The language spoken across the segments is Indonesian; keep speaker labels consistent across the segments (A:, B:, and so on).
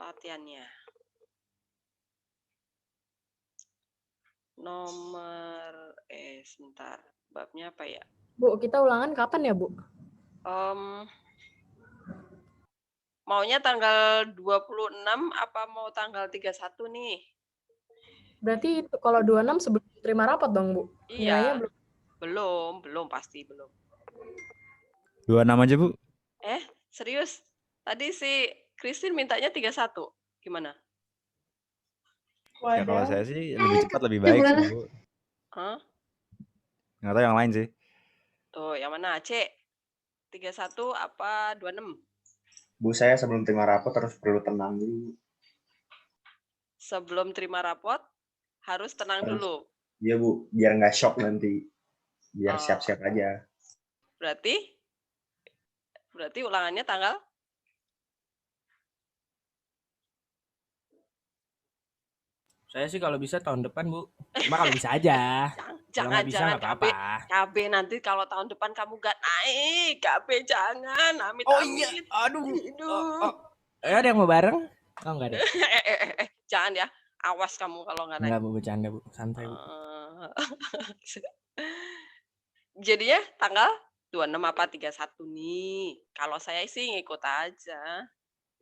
A: latihannya. Sebentar. Babnya apa ya?
B: Bu, kita ulangan kapan ya, Bu?
A: Maunya tanggal 26 apa mau tanggal 31 nih?
B: Berarti itu kalau 26 sebelum terima rapat dong, Bu?
A: Iya.
B: Nilainya
A: Belum, pasti belum.
C: 26 aja, Bu.
A: Serius? Tadi si Christine mintanya 31. Gimana?
C: Ya kalau saya sih lebih cepat lebih baik sih, Bu.
A: Hah?
C: Nggak tahu yang lain sih.
A: Tuh, yang mana? C? 31 apa 26?
D: Bu, saya sebelum terima rapot harus perlu tenang dulu.
A: Sebelum terima rapot, harus tenang dulu.
D: Iya, Bu. Biar nggak shock nanti. Biar siap-siap aja.
A: Berarti ulangannya tanggal?
E: Saya sih kalau bisa tahun depan, Bu. Cuma kalau bisa aja.
A: Jangan
E: apa-apa.
A: KB nanti kalau tahun depan kamu gak naik. KB jangan. Amit
E: Oh
A: amit.
E: iya, aduh. Ada yang mau bareng? Oh enggak ada.
A: Jangan ya. Awas kamu kalau nggak naik.
E: Enggak, Bu, bercanda, Bu. Santai, Bu.
A: Jadinya tanggal 26 apa 31 nih. Kalau saya sih ngikut aja.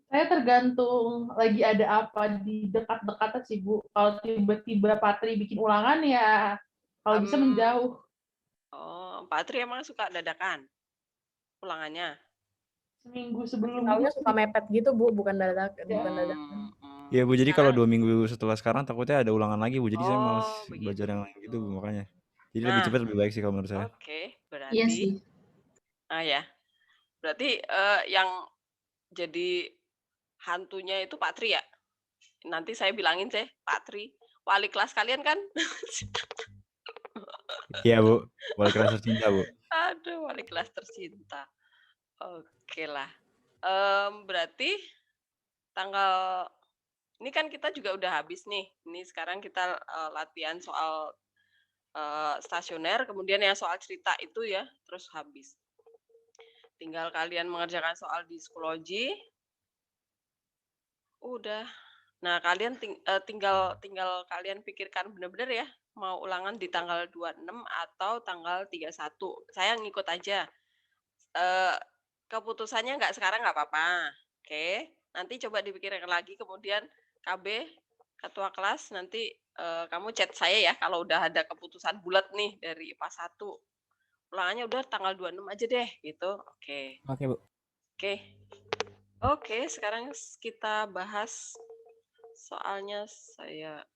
F: Saya tergantung lagi ada apa di dekat-dekatnya sih, Bu. Kalau tiba-tiba Patri bikin ulangan ya, kalau bisa menjauh.
A: Oh, Patri emang suka dadakan ulangannya?
F: Seminggu sebelum
B: Tahunya suka mepet gitu, Bu, bukan dadakan.
C: Iya, Bu, jadi kalau 2 minggu setelah sekarang takutnya ada ulangan lagi, Bu. Jadi saya malas
A: begitu.
C: belajar yang lain gitu, Bu, makanya. Jadi lebih cepat lebih baik sih kalau menurut saya.
A: Oke, berarti.
F: Iya sih.
A: Ya. Berarti yang jadi hantunya itu Pak Tri ya? Nanti saya bilangin sih, Pak Tri. Wali kelas kalian kan?
C: Iya, Bu. Wali kelas tercinta, Bu.
A: Aduh, wali kelas tercinta. Oke lah. Berarti tanggal ini kan kita juga udah habis nih. Ini sekarang kita latihan soal stasioner, kemudian yang soal cerita itu ya, terus habis. Tinggal kalian mengerjakan soal psikologi. Udah. Nah, kalian tinggal kalian pikirkan benar-benar ya, mau ulangan di tanggal 26 atau tanggal 31. Saya ngikut aja. Keputusannya nggak sekarang nggak apa-apa. Oke. Nanti coba dipikirkan lagi, kemudian KB, ketua kelas, nanti kamu chat saya ya kalau udah ada keputusan bulat nih dari IPA 1. Ulangannya udah tanggal 26 aja deh, gitu. Oke.
E: Oke, Bu.
A: Oke, sekarang kita bahas soalnya saya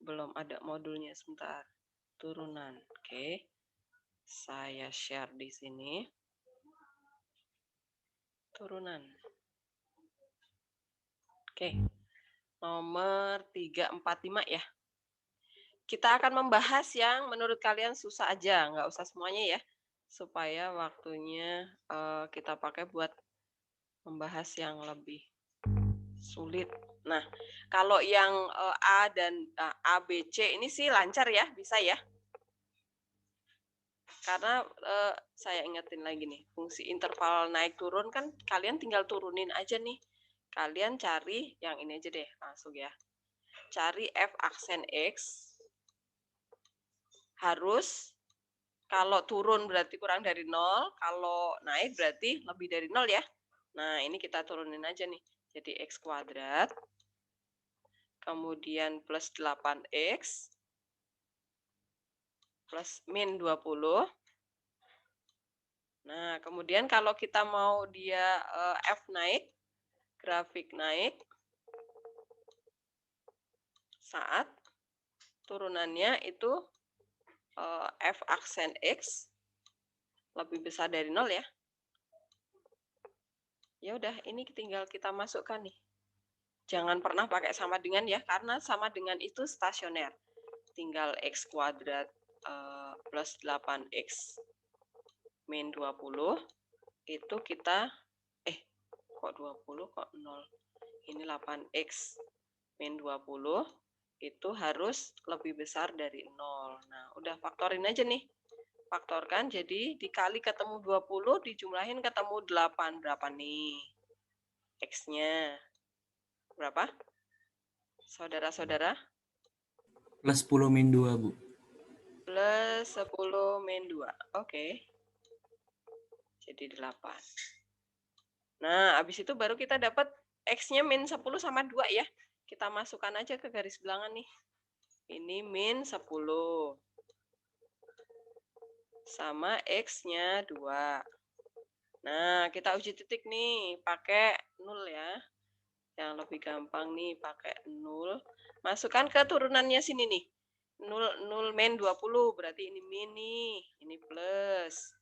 A: belum ada modulnya, sebentar. Turunan. Oke. Saya share di sini. Turunan. Oke. Nomor 345 ya. Kita akan membahas yang menurut kalian susah aja, nggak usah semuanya ya. Supaya waktunya kita pakai buat membahas yang lebih sulit. Nah, kalau yang A dan A, B, C ini sih lancar ya, bisa ya. Karena saya ingetin lagi nih, fungsi interval naik turun kan kalian tinggal turunin aja nih. Kalian cari yang ini aja deh, langsung ya. Cari F aksen X. Harus, kalau turun berarti kurang dari 0, kalau naik berarti lebih dari 0 ya. Nah, ini kita turunin aja nih. Jadi X kuadrat. Kemudian plus 8X. Plus min 20. Nah, kemudian kalau kita mau dia F naik, grafik naik, saat turunannya itu F aksen X lebih besar dari 0 ya. Ya udah, ini tinggal kita masukkan nih. Jangan pernah pakai sama dengan ya, karena sama dengan itu stasioner. Tinggal X kuadrat plus 8X min 20 itu kita kok 20 kok 0. Ini 8X min 20 itu harus lebih besar dari 0. Nah, udah faktorin aja nih. Faktorkan, jadi dikali ketemu 20, dijumlahin ketemu 8. Berapa nih X-nya? Berapa? Saudara-saudara?
E: Plus 10 min 2, Bu.
A: Plus 10 min 2. Oke. Jadi 8. Nah, habis itu baru kita dapat X-nya min 10 sama 2 ya. Kita masukkan aja ke garis bilangan nih. Ini min 10. Sama X-nya 2. Nah, kita uji titik nih. Pakai 0 ya. Yang lebih gampang nih pakai 0. Masukkan ke turunannya sini nih. 0 min 20. Berarti ini min nih. Ini plus.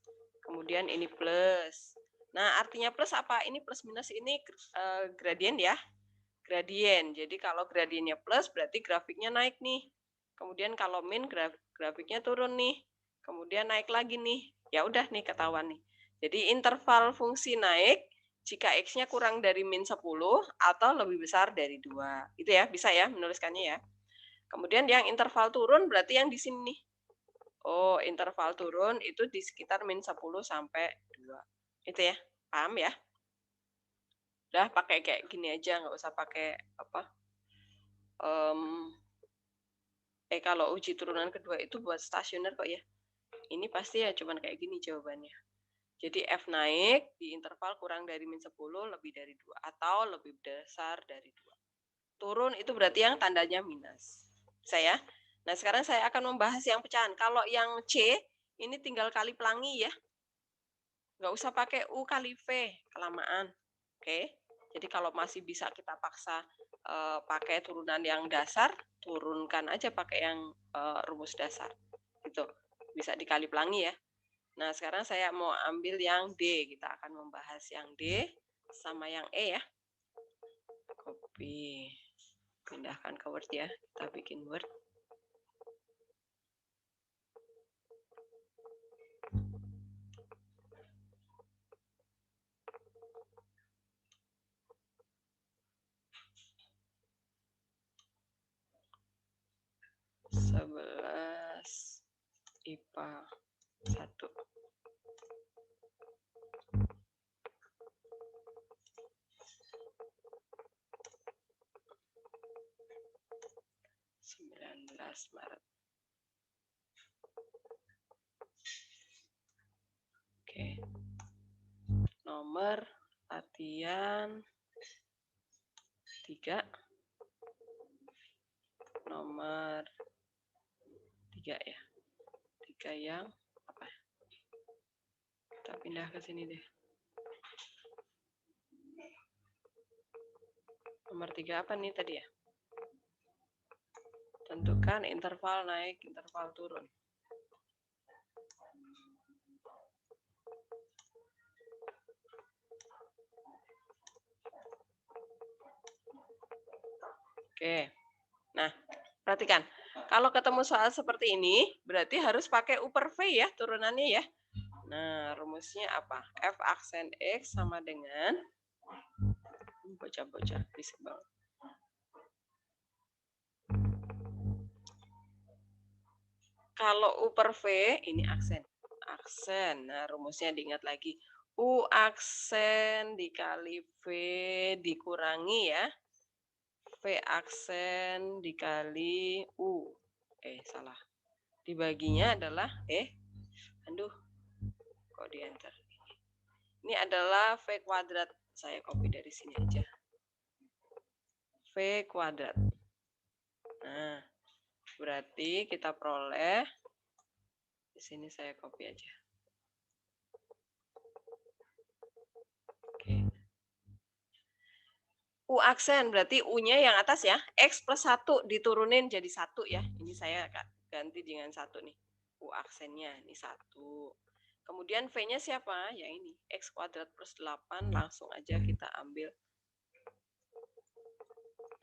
A: Kemudian ini plus. Nah, artinya plus apa? Ini plus minus ini gradien ya. Gradien. Jadi kalau gradiennya plus berarti grafiknya naik nih. Kemudian kalau min grafiknya turun nih. Kemudian naik lagi nih. Ya udah nih ketahuan nih. Jadi interval fungsi naik jika X-nya kurang dari min 10 atau lebih besar dari 2. Itu ya, bisa ya menuliskannya ya. Kemudian yang interval turun berarti yang di sini nih. Oh, interval turun itu di sekitar min 10 sampai 2. Itu ya, paham ya? Udah pakai kayak gini aja, nggak usah pakai apa. Kalau uji turunan kedua itu buat stasioner kok ya. Ini pasti ya cuman kayak gini jawabannya. Jadi F naik di interval kurang dari min 10 lebih dari 2 atau lebih besar dari 2. Turun itu berarti yang tandanya minus. Saya. Nah, sekarang saya akan membahas yang pecahan. Kalau yang C ini tinggal kali pelangi ya. Nggak usah pakai U kali V, kelamaan. Oke. Jadi kalau masih bisa kita paksa pakai turunan yang dasar, turunkan aja pakai yang rumus dasar. Gitu. Bisa dikali pelangi ya. Nah, sekarang saya mau ambil yang D. Kita akan membahas yang D sama yang E ya. Copy. Pindahkan ke Word ya. Kita bikin Word. IPA 1. Maret. Oke. Nomor latihan 3. Nomor 3 ya. 3 yang apa? Kita pindah ke sini deh. Nomor 3 apa nih tadi ya? Tentukan interval naik, interval turun. Oke. Nah, perhatikan. Kalau ketemu soal seperti ini, berarti harus pakai U per V ya, turunannya ya. Nah, rumusnya apa? F aksen X sama dengan bocah-bocah bisik banget. Kalau U per V, ini aksen. Aksen. Nah, rumusnya diingat lagi. U aksen dikali V dikurangi ya. V aksen dikali U. Salah. Dibaginya adalah, kok di enter. Ini adalah V kuadrat. Saya copy dari sini aja. V kuadrat. Nah, berarti kita peroleh. Di sini saya copy aja. Oke. U aksen berarti U-nya yang atas ya. X plus 1 diturunin jadi 1 ya. Ini saya ganti dengan 1 nih. U aksennya ini 1. Kemudian V-nya siapa? Ya ini. X kuadrat plus 8 langsung aja kita ambil.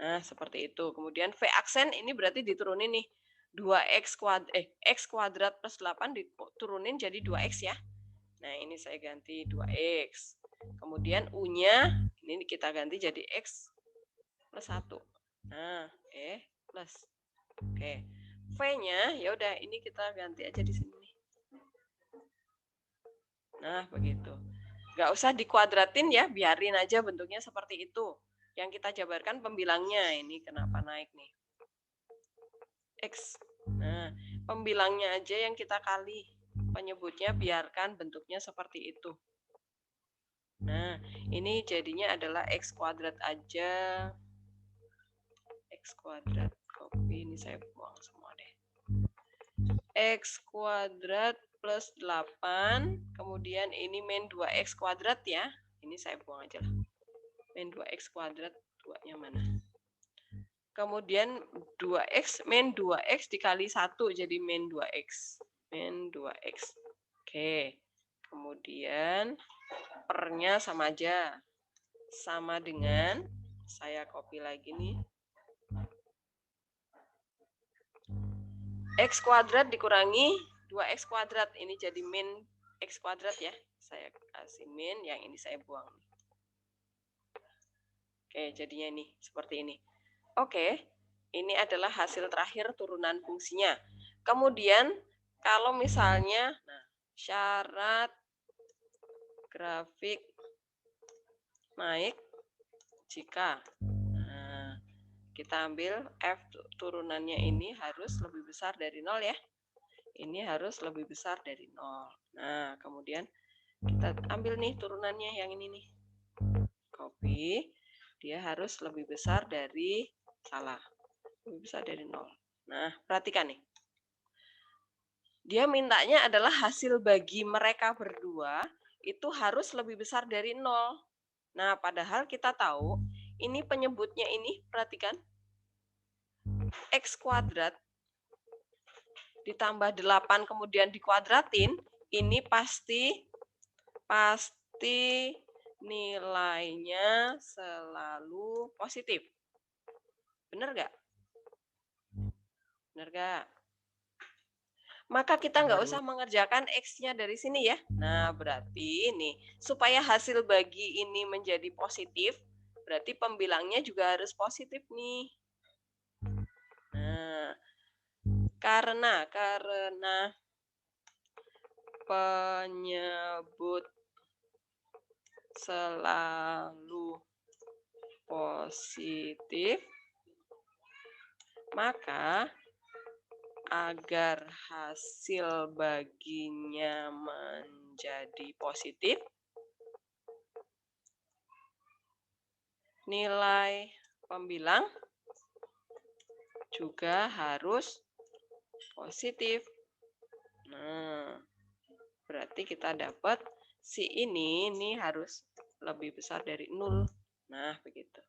A: Nah, seperti itu. Kemudian V aksen ini berarti diturunin nih. 2x kuadrat plus 8 diturunin jadi 2x ya. Nah, ini saya ganti 2x. Kemudian U-nya ini kita ganti jadi X plus 1. Nah, plus. Oke. V-nya ya udah ini kita ganti aja di sini. Nah, begitu. Nggak usah dikuadratin ya, biarin aja bentuknya seperti itu. Yang kita jabarkan pembilangnya. Ini kenapa naik nih? X. Nah, pembilangnya aja yang kita kali. Penyebutnya biarkan bentuknya seperti itu. Nah, ini jadinya adalah X kuadrat aja. X kuadrat. Copy, ini saya buang semua deh. X kuadrat plus 8. Kemudian ini min 2X kuadrat ya. Ini saya buang aja lah. Min 2X kuadrat, 2-nya mana? Kemudian 2X, min 2X dikali 1 jadi min 2X. Min 2X. Oke. Kemudian pernya sama aja. Sama dengan, saya copy lagi nih. X kuadrat dikurangi 2X kuadrat. Ini jadi min X kuadrat ya. Saya kasih min, yang ini saya buang. Oke, jadinya ini seperti ini. Oke, ini adalah hasil terakhir turunan fungsinya. Kemudian, kalau misalnya, nah, syarat grafik naik jika, nah, kita ambil F turunannya ini harus lebih besar dari 0 ya. Ini harus lebih besar dari 0. Nah, kemudian kita ambil nih turunannya yang ini nih. Copy. Dia harus lebih besar dari, lebih besar dari 0. Nah, perhatikan nih. Dia mintanya adalah hasil bagi mereka berdua itu harus lebih besar dari 0. Nah, padahal kita tahu ini penyebutnya ini, perhatikan. X kuadrat ditambah 8 kemudian dikuadratin, ini pasti nilainya selalu positif. Benar nggak? Benar nggak? Maka kita nggak usah mengerjakan X-nya dari sini ya. Nah, berarti ini, supaya hasil bagi ini menjadi positif, berarti pembilangnya juga harus positif nih. Nah, karena penyebut selalu positif, maka agar hasil baginya menjadi positif, nilai pembilang juga harus positif. Nah, berarti kita dapat si ini harus lebih besar dari 0. Nah, begitu.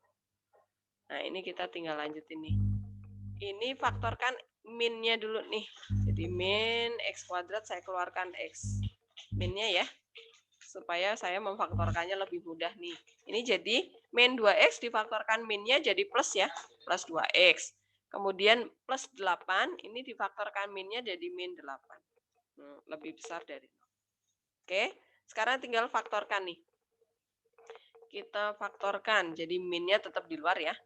A: Nah, ini kita tinggal lanjutin nih. Ini faktorkan minnya dulu nih. Jadi min X kuadrat saya keluarkan X minnya ya. Supaya saya memfaktorkannya lebih mudah nih. Ini jadi min 2X difaktorkan minnya jadi plus ya. Plus 2X. Kemudian plus 8 ini difaktorkan minnya jadi min 8. Lebih besar dari 0. Oke, sekarang tinggal faktorkan nih. Kita faktorkan, jadi minnya tetap di luar ya.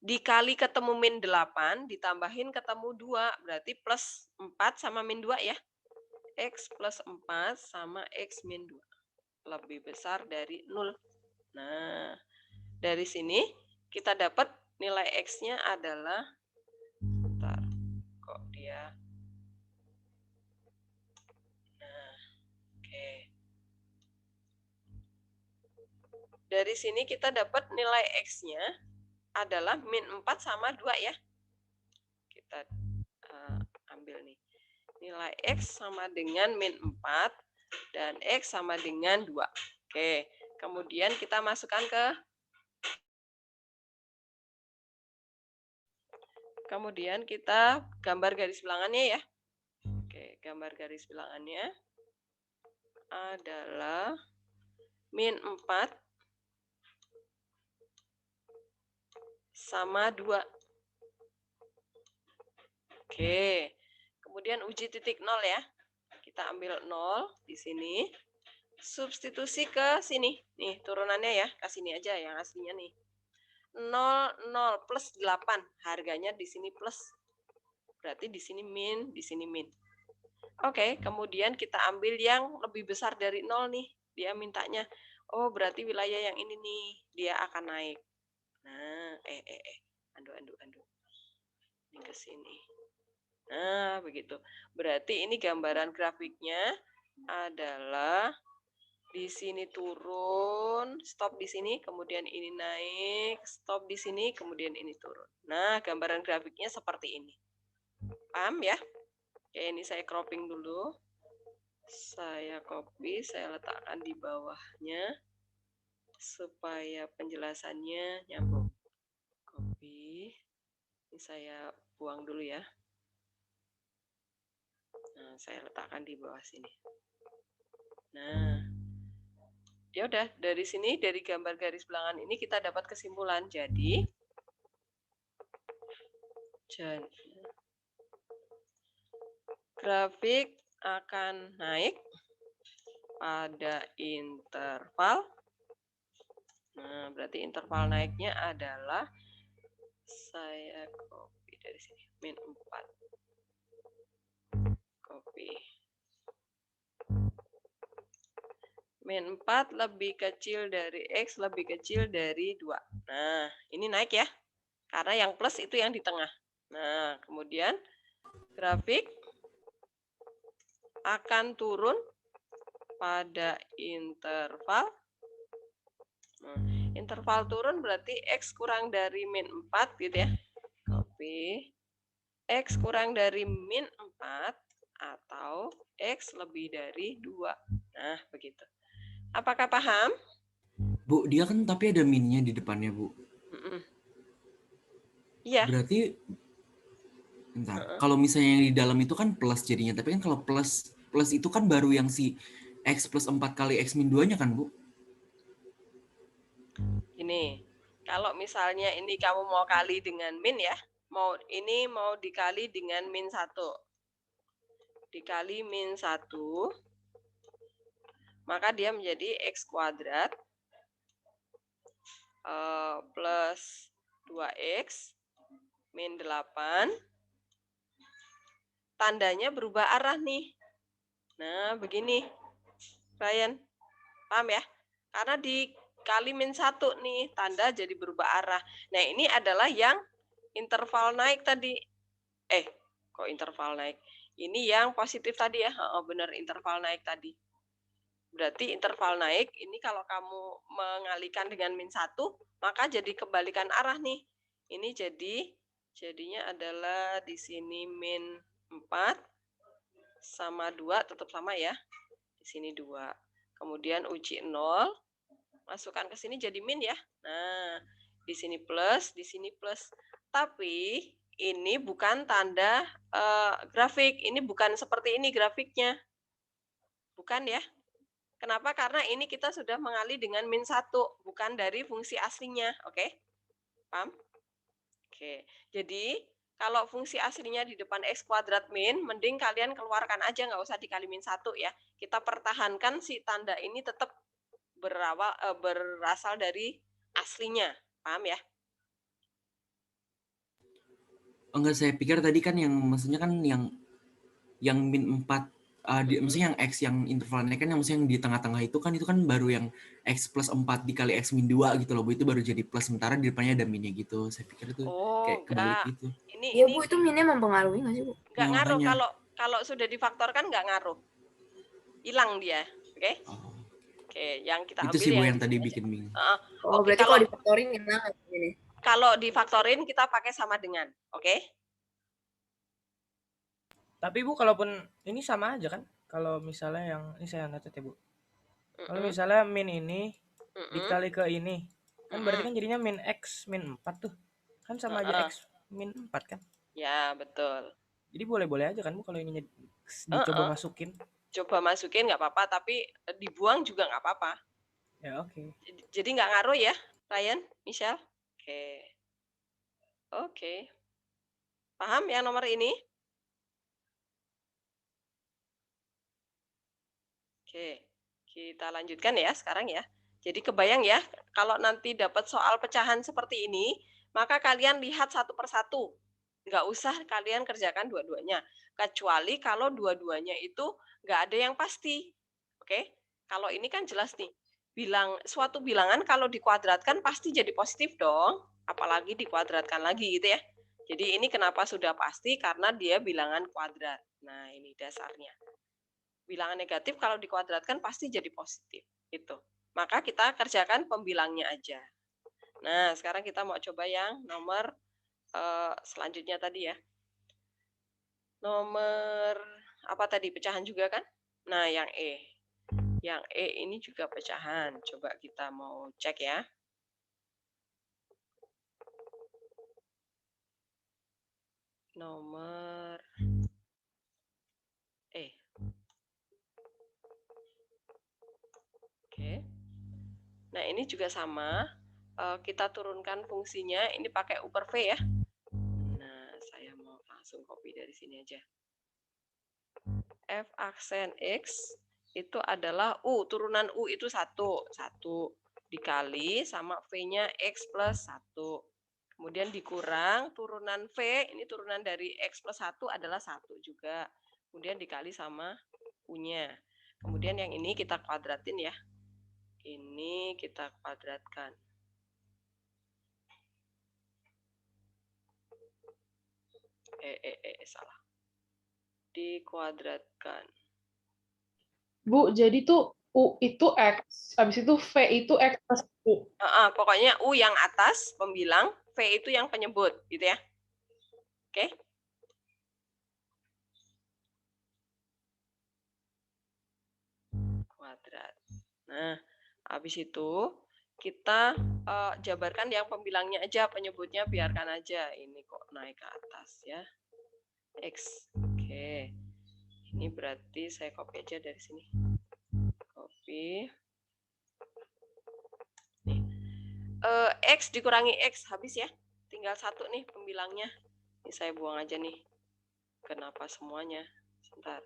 A: Dikali ketemu min 8, ditambahin ketemu 2, berarti plus 4 sama min 2 ya. X plus 4 sama X min 2. Lebih besar dari 0. Nah, dari sini kita dapat nilai X-nya adalah, bentar, kok dia, nah, oke. Dari sini kita dapat nilai X-nya adalah min 4 sama 2 ya. Kita ambil nih. Nilai X sama dengan min 4 dan X sama dengan 2. Oke, kemudian kita masukkan ke, kemudian kita gambar garis bilangannya ya. Oke, gambar garis bilangannya adalah min 4 sama 2. Oke. Kemudian uji titik 0 ya. Kita ambil 0 di sini. Substitusi ke sini. Nih, turunannya ya. Ke sini aja yang aslinya nih. 0, 0 plus 8. Harganya di sini plus. Berarti di sini min, di sini min. Oke, kemudian kita ambil yang lebih besar dari 0 nih. Dia mintanya, oh berarti wilayah yang ini nih, dia akan naik. Nah, Andu. Ini ke sini. Nah, begitu. Berarti ini gambaran grafiknya adalah di sini turun, stop di sini, kemudian ini naik, stop di sini, kemudian ini turun. Nah, gambaran grafiknya seperti ini. Paham ya? Oke, ini saya cropping dulu. Saya copy, saya letakkan di bawahnya supaya penjelasannya nyambung. Copy. Ini saya buang dulu ya. Nah, saya letakkan di bawah sini. Nah, ya udah, dari sini, dari gambar garis bilangan ini kita dapat kesimpulan. Jadi grafik akan naik pada interval. Nah, berarti interval naiknya adalah, saya copy dari sini, min 4. Copy. Min 4 lebih kecil dari X lebih kecil dari 2. Nah, ini naik ya. Karena yang plus itu yang di tengah. Nah, kemudian grafik akan turun pada interval. Nah, interval turun berarti X kurang dari min 4 gitu ya. Copy. X kurang dari min 4 atau X lebih dari 2. Nah, begitu. Apakah paham?
G: Bu, dia kan tapi ada minnya di depannya, Bu.
A: Iya.
G: Berarti bentar. Kalau misalnya yang di dalam itu kan plus jadinya, tapi kan kalau plus itu kan baru yang si X plus 4 kali X min 2-nya kan, Bu?
A: Ini, kalau misalnya ini kamu mau kali dengan min ya, mau dikali dengan min 1. Dikali min 1, maka dia menjadi X kuadrat plus 2X min 8. Tandanya berubah arah nih. Nah, begini. Ryan, paham ya? Karena dikali min 1 nih, tanda jadi berubah arah. Nah, ini adalah yang interval naik tadi. Kok interval naik? Ini yang positif tadi ya. Benar, interval naik tadi. Berarti interval naik, ini kalau kamu mengalihkan dengan min 1, maka jadi kebalikan arah nih. Ini jadinya adalah di sini min 4 sama 2, tetap sama ya. Di sini 2. Kemudian uji 0, masukkan ke sini jadi min ya. Nah, di sini plus, di sini plus. Tapi ini bukan tanda grafik. Ini bukan seperti ini grafiknya. Bukan ya. Kenapa? Karena ini kita sudah mengalih dengan min 1, bukan dari fungsi aslinya. Oke? Paham? Oke. Jadi, kalau fungsi aslinya di depan X kuadrat min, mending kalian keluarkan aja, nggak usah dikali min 1 ya. Kita pertahankan si tanda ini tetap berasal dari aslinya. Paham ya?
G: Enggak, saya pikir tadi kan yang maksudnya kan yang min 4 maksudnya yang X yang interval naik kan yang maksudnya yang di tengah-tengah itu kan baru yang X plus 4 dikali X min 2 gitu loh, Bu. Itu baru jadi plus, sementara di depannya ada minnya gitu. Saya pikir itu kayak kebalik gitu.
B: Iya, Bu, itu minnya mempengaruhi nggak sih, Bu?
A: Nggak ngaruh. Kalau sudah difaktorkan nggak ngaruh. Hilang dia. Oke? Oke, yang kita ambil
G: itu sih, Bu, yang tadi bikin bingung.
B: Berarti kalau difaktorin hilang ini.
A: Kalau difaktorin kita pakai sama dengan. Oke?
E: Tapi Bu, kalaupun ini sama aja kan? Kalau misalnya yang ini saya catat ya, Bu. Kalau misalnya min ini dikali ke ini, kan berarti kan jadinya min X min 4 tuh. Kan sama aja X min 4 kan?
A: Ya, betul.
E: Jadi boleh-boleh aja kan, Bu, kalau ininya dicoba masukin.
A: Coba masukin nggak apa-apa, tapi dibuang juga nggak apa-apa.
E: Ya, oke.
A: Jadi nggak ngaruh ya, Ryan, Michelle? Oke. Paham yang nomor ini? Oke, kita lanjutkan ya sekarang ya. Jadi kebayang ya, kalau nanti dapat soal pecahan seperti ini, maka kalian lihat satu persatu. Nggak usah kalian kerjakan dua-duanya. Kecuali kalau dua-duanya itu nggak ada yang pasti. Oke, kalau ini kan jelas nih. Suatu bilangan kalau dikuadratkan pasti jadi positif dong. apalagi dikuadratkan lagi gitu ya. Jadi ini kenapa sudah pasti, karena dia bilangan kuadrat. Nah, ini dasarnya. Bilangan negatif kalau dikuadratkan pasti jadi positif. Itu. Maka kita kerjakan pembilangnya aja. Nah, sekarang kita mau coba yang nomor selanjutnya tadi ya. Nomor apa tadi? Pecahan juga kan? Nah, yang E. Yang E ini juga pecahan. Coba kita mau cek ya. Nomor E. Oke. Nah, ini juga sama. Kita turunkan fungsinya. Ini pakai U per V ya. Nah, saya mau langsung copy dari sini aja. F aksen X itu adalah U. Turunan U itu 1. 1 dikali sama V-nya X plus 1. Kemudian dikurang turunan V, ini turunan dari X plus 1 adalah 1 juga. Kemudian dikali sama U-nya. Kemudian yang ini kita kuadratin ya. Ini kita kuadratkan. Salah. Dikuadratkan.
F: Bu, jadi tuh U itu X, habis itu V itu X plus U.
A: Pokoknya U yang atas pembilang, V itu yang penyebut, gitu ya. Oke. Kuadrat. Nah, habis itu kita jabarkan yang pembilangnya aja, penyebutnya biarkan aja. Ini kok naik ke atas ya. X. Oke. Ini berarti saya copy aja dari sini. Copy. Nih. X dikurangi X habis ya. Tinggal 1 nih pembilangnya. Ini saya buang aja nih. Kenapa semuanya? Sebentar.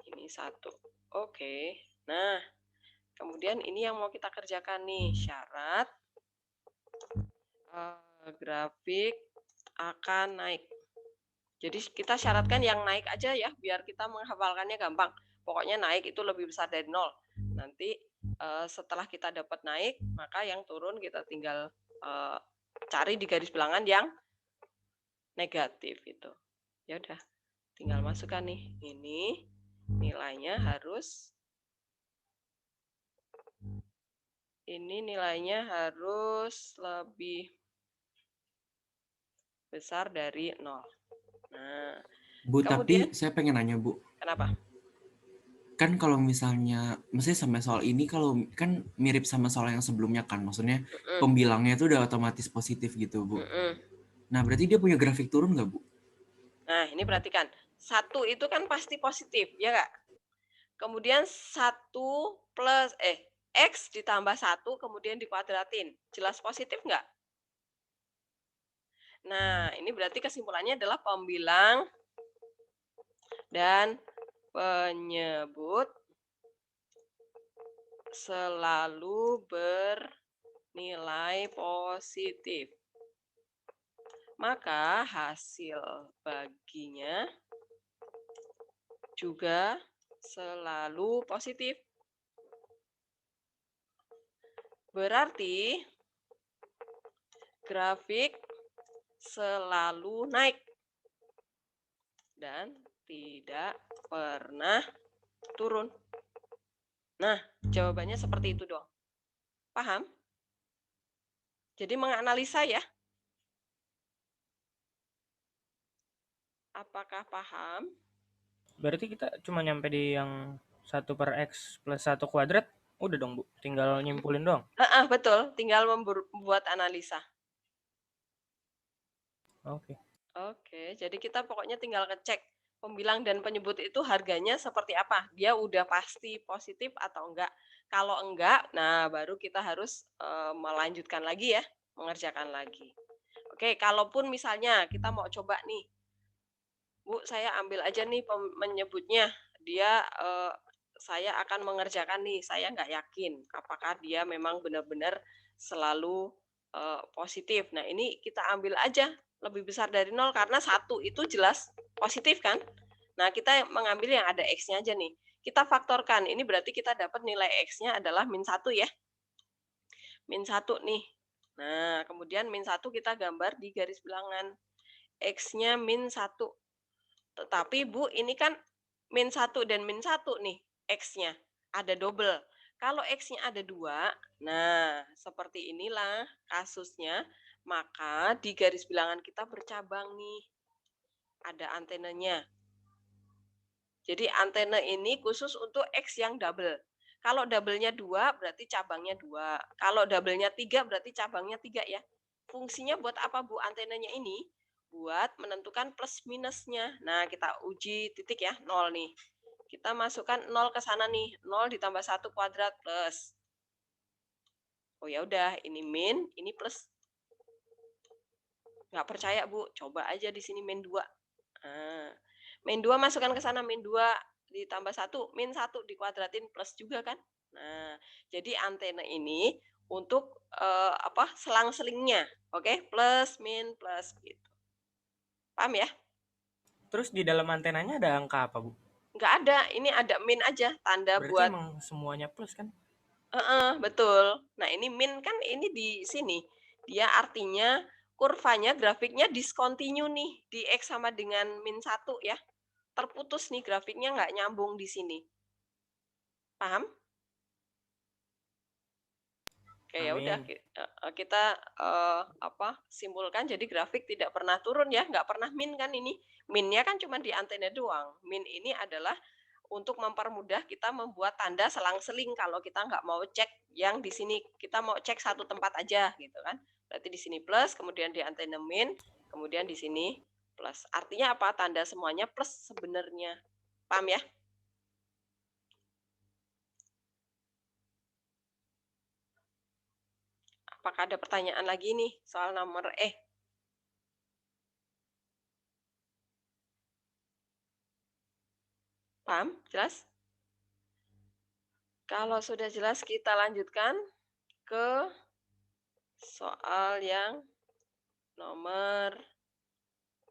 A: Ini 1. Oke. Nah, kemudian ini yang mau kita kerjakan nih. Syarat grafik akan naik. Jadi kita syaratkan yang naik aja ya, biar kita menghafalkannya gampang. Pokoknya naik itu lebih besar dari 0. Nanti setelah kita dapat naik, maka yang turun kita tinggal cari di garis bilangan yang negatif itu. Ya udah, tinggal masukkan nih. Ini nilainya harus lebih besar dari 0. Nah,
G: Bu,
A: kemudian,
G: tapi saya pengen nanya, Bu.
A: Kenapa?
G: Kan kalau misalnya, maksudnya sama soal ini, kalau kan mirip sama soal yang sebelumnya kan, maksudnya pembilangnya itu udah otomatis positif gitu, Bu. Nah, berarti dia punya grafik turun nggak, Bu?
A: Nah, ini perhatikan. 1 itu kan pasti positif, ya nggak? Kemudian 1 plus, X ditambah 1, kemudian dikuadratin. Jelas positif nggak? Nah, ini berarti kesimpulannya adalah pembilang dan penyebut selalu bernilai positif. Maka hasil baginya juga selalu positif. Berarti grafik selalu naik dan tidak pernah turun. Nah, jawabannya seperti itu dong. Paham? Jadi menganalisa ya. Apakah paham?
E: Berarti kita cuma nyampe di yang 1 per X plus 1 kuadrat, udah dong, Bu. Tinggal nyimpulin doang.
A: Betul, tinggal membuat analisa. Oke, jadi kita pokoknya tinggal ngecek pembilang dan penyebut itu harganya seperti apa. Dia udah pasti positif atau enggak. Kalau enggak, nah baru kita harus melanjutkan lagi ya, mengerjakan lagi. Oke, kalaupun misalnya kita mau coba nih, Bu, saya ambil aja nih menyebutnya. Dia saya akan mengerjakan nih, saya nggak yakin apakah dia memang benar-benar selalu positif. Nah, ini kita ambil aja lebih besar dari 0 karena 1 itu jelas positif kan. Nah, kita mengambil yang ada X-nya aja nih. Kita faktorkan, ini berarti kita dapat nilai X-nya adalah -1 ya. -1 nih. Nah, kemudian min 1 kita gambar di garis bilangan. X-nya min 1. Tetapi Bu, ini kan min 1 dan min 1 nih, X-nya. Ada double. Kalau X-nya ada 2, nah seperti inilah kasusnya. Maka di garis bilangan kita bercabang nih. Ada antenanya. Jadi antena ini khusus untuk X yang double. Kalau double-nya 2 berarti cabangnya 2. Kalau double-nya 3 berarti cabangnya 3 ya. Fungsinya buat apa Bu antenanya ini? Buat menentukan plus minusnya. Nah, kita uji titik ya, 0 nih. Kita masukkan 0 ke sana nih. 0 ditambah 1 kuadrat plus. Oh ya udah, ini min, ini plus. Nggak percaya Bu, coba aja di sini min 2. Nah, min 2 masukkan ke sana, min 2 ditambah 1, min 1 dikuadratin plus juga kan. Nah, jadi antena ini untuk selang-selingnya. Oke, plus, min, plus gitu. Paham ya?
E: Terus di dalam antenanya ada angka apa, Bu?
A: Nggak ada, ini ada min aja, tanda
E: Berarti
A: buat.
E: emang semuanya plus kan?
A: Betul. Nah, ini min kan ini di sini. Dia artinya kurvanya, grafiknya discontinue nih. Di X sama dengan min 1 ya. Terputus nih grafiknya, nggak nyambung di sini. Paham? Oke, ya udah kita simpulkan jadi grafik tidak pernah turun ya, nggak pernah min kan ini. Minnya kan cuma di antena doang. Min ini adalah untuk mempermudah kita membuat tanda selang-seling kalau kita nggak mau cek yang di sini, kita mau cek satu tempat aja gitu kan. Berarti di sini plus, kemudian di antena min, kemudian di sini plus. Artinya apa? Tanda semuanya plus sebenarnya. Paham ya? Apakah ada pertanyaan lagi nih soal nomor E? Paham? Jelas? Kalau sudah jelas, kita lanjutkan ke soal yang nomor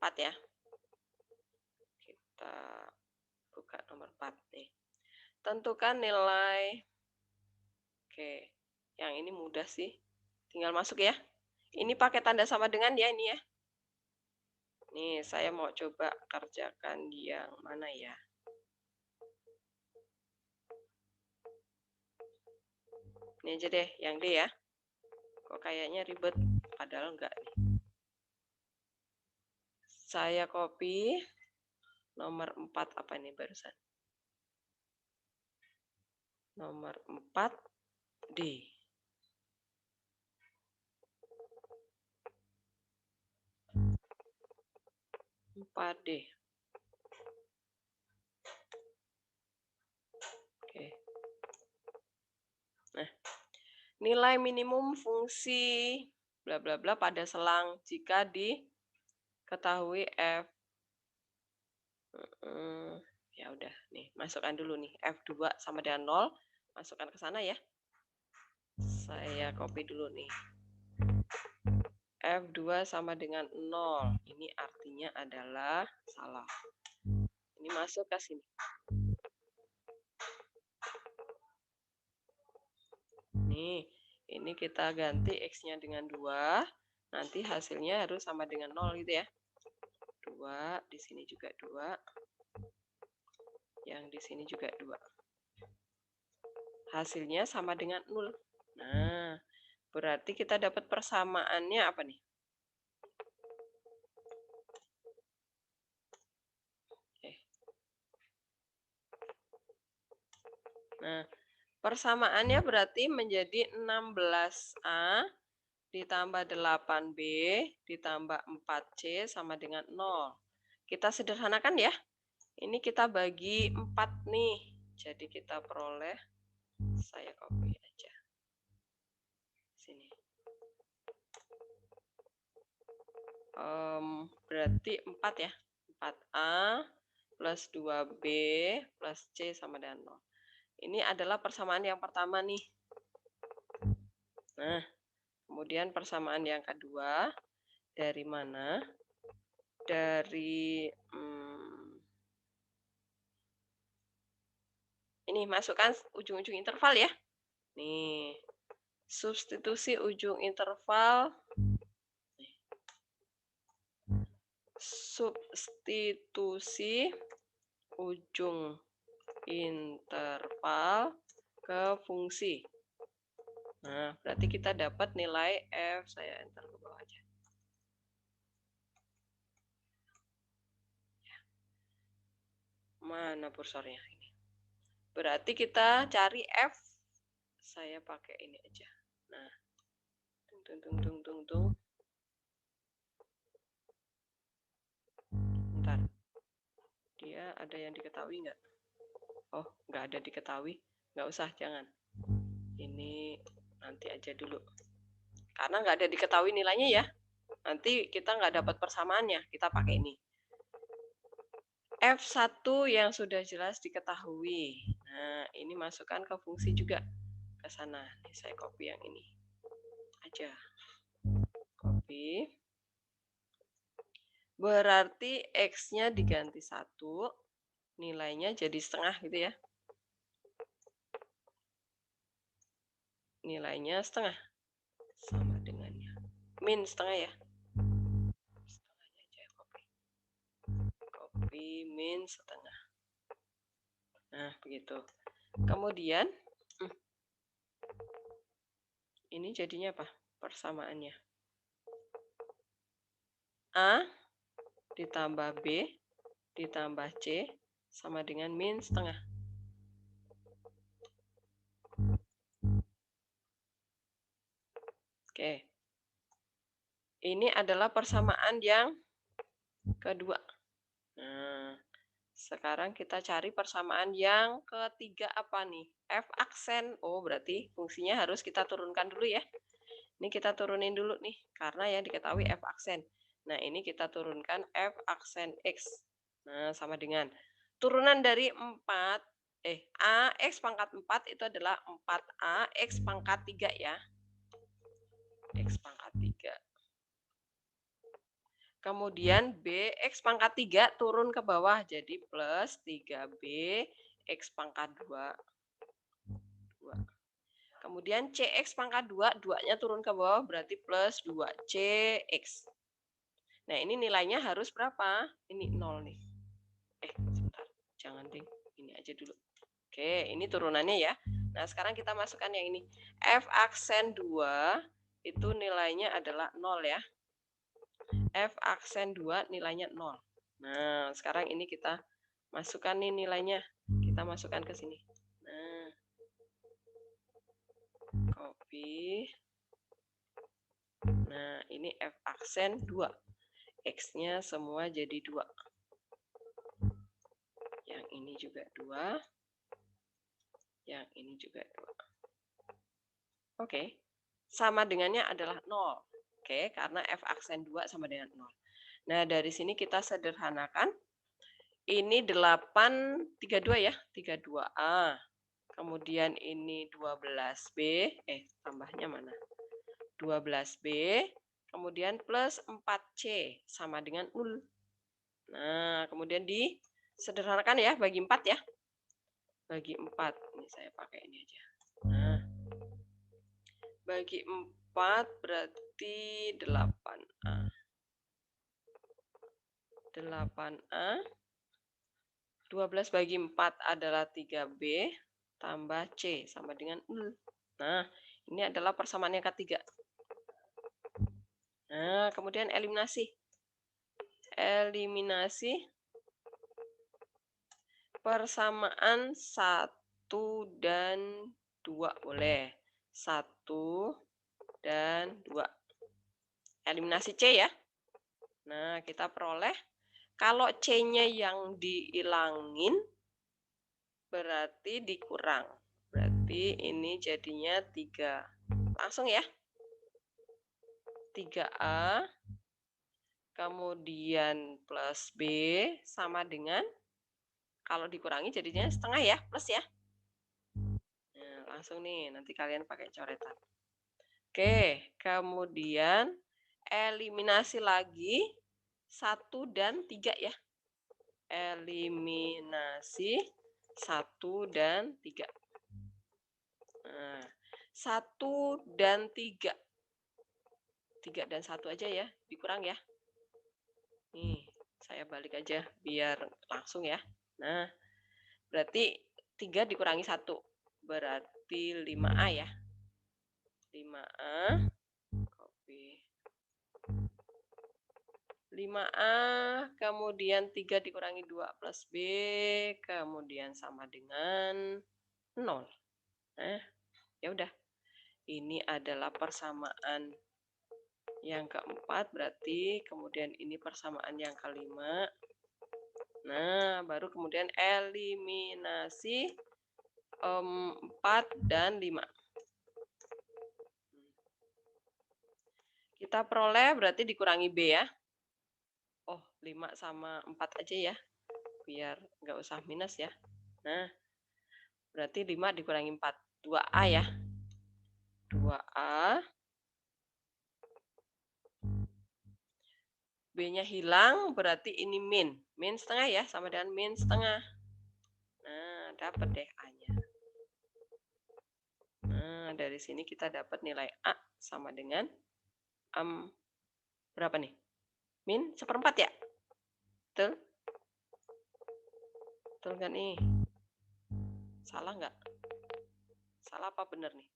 A: 4 ya. Kita buka nomor 4 nih. Tentukan nilai. Oke, yang ini mudah sih. Tinggal masuk ya. Ini pakai tanda sama dengan ya ini ya. Nih, saya mau coba kerjakan yang mana ya. Ini aja deh, yang D ya. Kok kayaknya ribet, padahal enggak nih. Saya copy nomor 4 apa nih barusan? Nomor 4 D. D. Oke. Nah, nilai minimum fungsi bla bla bla pada selang jika diketahui F. Ya udah nih, masukkan dulu nih F2 sama dengan 0, masukkan ke sana ya. Saya copy dulu nih. F2 sama dengan 0. Ini artinya adalah salah. Ini masuk ke sini. Nih, ini kita ganti X-nya dengan 2. Nanti hasilnya harus sama dengan 0 gitu ya. 2, di sini juga 2. Yang di sini juga 2. Hasilnya sama dengan 0. Nah, berarti kita dapat persamaannya apa nih? Nah, persamaannya berarti menjadi 16A ditambah 8B ditambah 4C sama dengan 0. Kita sederhanakan ya. Ini kita bagi 4 nih. Jadi kita peroleh, saya copy aja. Sini. Berarti 4 ya. 4A plus 2B plus C sama dengan 0. Ini adalah persamaan yang pertama nih. Nah, kemudian persamaan yang kedua dari mana? Dari ini masukkan ujung-ujung interval ya. Nih, Substitusi ujung interval. Substitusi ujung interval ke fungsi. Nah, berarti kita dapat nilai F. Saya enter ke bawah aja. Mana kursornya ini? Berarti kita cari F. Saya pakai ini aja. Nah, tung. Bentar. Dia ada yang diketahui nggak? Oh, nggak ada diketahui. Nggak usah, jangan. Ini nanti aja dulu. Karena nggak ada diketahui nilainya ya. Nanti kita nggak dapat persamaannya. Kita pakai ini. F1 yang sudah jelas diketahui. Nah, ini masukkan ke fungsi juga. Ke sana. Nih, saya copy yang ini. Aja. Copy. Berarti X-nya diganti 1. Nilainya jadi setengah gitu ya. Nilainya setengah. Sama dengannya. Min setengah ya. Setengahnya aja copy. Copy min setengah. Nah, begitu. Kemudian, ini jadinya apa? Persamaannya. A ditambah B ditambah C sama dengan min setengah. Oke. Ini adalah persamaan yang kedua. Nah, sekarang kita cari persamaan yang ketiga apa nih? F aksen. Oh, berarti fungsinya harus kita turunkan dulu ya. Ini kita turunin dulu nih, karena yang diketahui F aksen. Nah, ini kita turunkan F aksen X. Nah, sama dengan turunan dari 4, A X pangkat 4 itu adalah 4A X pangkat 3 ya. X pangkat 3. Kemudian B X pangkat 3 turun ke bawah, jadi plus 3B X pangkat 2. Kemudian CX pangkat 2, 2-nya turun ke bawah, berarti plus 2CX. Nah, ini nilainya harus berapa? Ini 0 nih. Sebentar. Jangan ding. Ini aja dulu. Oke, ini turunannya ya. Nah, sekarang kita masukkan yang ini. F aksen 2 itu nilainya adalah 0 ya. F aksen 2 nilainya 0. Nah, sekarang ini kita masukkan nih nilainya. Kita masukkan ke sini. Nah, copy. Nah, ini F aksen 2. X-nya semua jadi 2. Yang ini juga 2. Yang ini juga 2. Oke. Sama dengannya adalah 0. Oke, karena F aksen 2 sama dengan 0. Nah, dari sini kita sederhanakan. Ini 832 ya. 32A. Kemudian ini 12B. Tambahnya mana? 12B. Kemudian plus 4C sama dengan 0. Nah, kemudian disederhanakan ya, bagi 4 ya. Bagi 4. Ini saya pakai ini aja. Nah, bagi 4 berarti 8A. 8A. 12 bagi 4 adalah 3B tambah C sama dengan 0. Nah, ini adalah persamaan yang ketiga. Nah, kemudian eliminasi. Eliminasi persamaan 1 dan 2 boleh. 1 dan 2. Eliminasi C ya. Nah, kita peroleh kalau C-nya yang dihilangin berarti dikurang. Berarti ini jadinya 3. Langsung ya. 3A kemudian plus B sama dengan, kalau dikurangi jadinya setengah ya, plus ya. Nah, langsung nih, nanti kalian pakai coretan. Oke, kemudian eliminasi lagi 1 dan 3 ya. Eliminasi 1 dan 3. Nah, 1 dan 3. 3 dan 1 aja ya, dikurang ya. Nih, saya balik aja biar langsung ya. Nah, berarti 3 dikurangi 1. Berarti 5A ya. 5A, copy. 5A, kemudian 3 dikurangi 2 plus B, kemudian sama dengan 0. Nah, ya udah. Ini adalah persamaan yang keempat, berarti kemudian ini persamaan yang kelima. Nah, baru kemudian eliminasi 4 dan 5. Kita peroleh berarti dikurangi B ya. Oh, 5 sama 4 aja ya. Biar nggak usah minus ya. Nah, berarti 5 dikurangi 4. 2A ya. 2A. B-nya hilang, berarti ini min. Min setengah ya, sama dengan min setengah. Nah, dapat deh A-nya. Nah, dari sini kita dapat nilai A sama dengan berapa nih? Min 1/4 ya? Betul? Betul nggak nih? Salah nggak? Salah apa benar nih?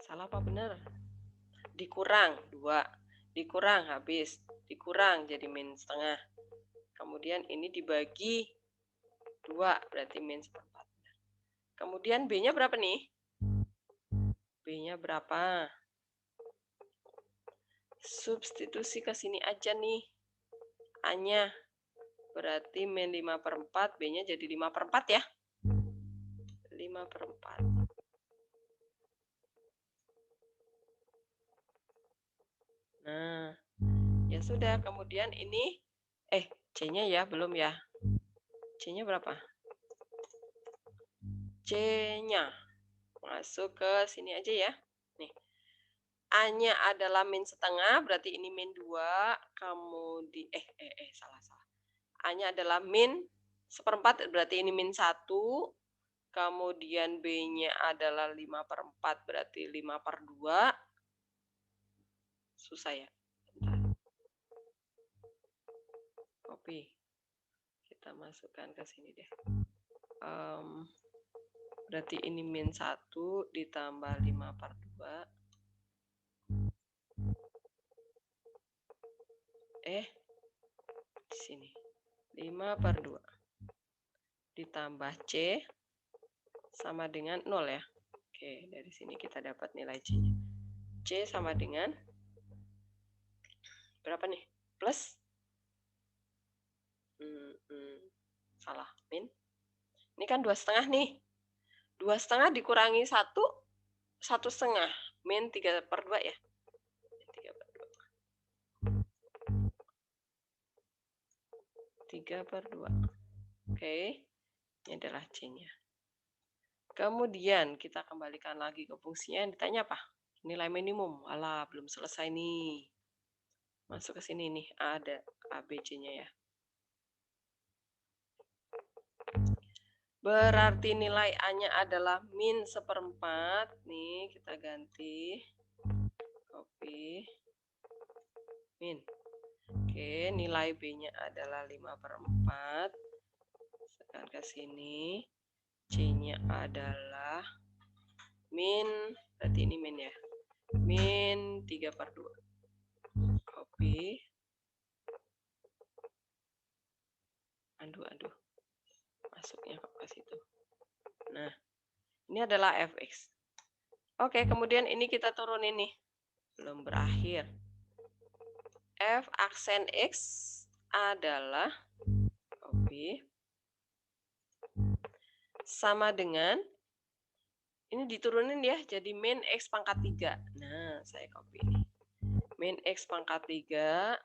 A: Salah apa benar? Dikurang 2. Dikurang habis. Dikurang jadi min setengah. Kemudian ini dibagi 2. Berarti min 1/4. Kemudian B-nya berapa nih? B-nya berapa? Substitusi ke sini aja nih. A-nya. Berarti min 5/4. B-nya jadi 5/4 ya. 5/4. Nah, ya sudah. Kemudian ini, C-nya ya, belum ya. C-nya berapa? C-nya. Masuk ke sini aja ya. Nih. A-nya adalah min setengah, berarti ini min 2. Kemudian, salah. A-nya adalah min 1/4, berarti ini min 1. Kemudian B-nya adalah 5/4, berarti 5/2. Susah ya. Bentar. Copy. Kita masukkan ke sini deh. Berarti ini min 1 ditambah 5/2. Di sini. 5/2. Ditambah C sama dengan 0 ya. Oke, dari sini kita dapat nilai C-nya. C sama dengan berapa nih? Plus? Salah. Min. Ini kan 2,5 nih. 2,5 dikurangi 1, 1,5. Min 3/2 ya. 3/2. Oke. Ini adalah C-nya. Kemudian kita kembalikan lagi ke fungsinya. Yang ditanya apa? Nilai minimum. Alah, belum selesai nih. Masuk ke sini nih. Ada A, B, C-nya ya. Berarti nilai A-nya adalah min 1/4. Nih, kita ganti. Copy. Min. Oke, nilai B-nya adalah 5/4. Sekarang ke sini. C-nya adalah min, berarti ini min ya. Min 3/2. Copy. Aduh. Masuknya kok ke situ. Nah, ini adalah fx. Oke, kemudian ini kita turunin nih. Belum berakhir. F aksen X adalah copy sama dengan ini diturunin ya, jadi min X pangkat 3. Nah, saya copy ini. Min X pangkat 3.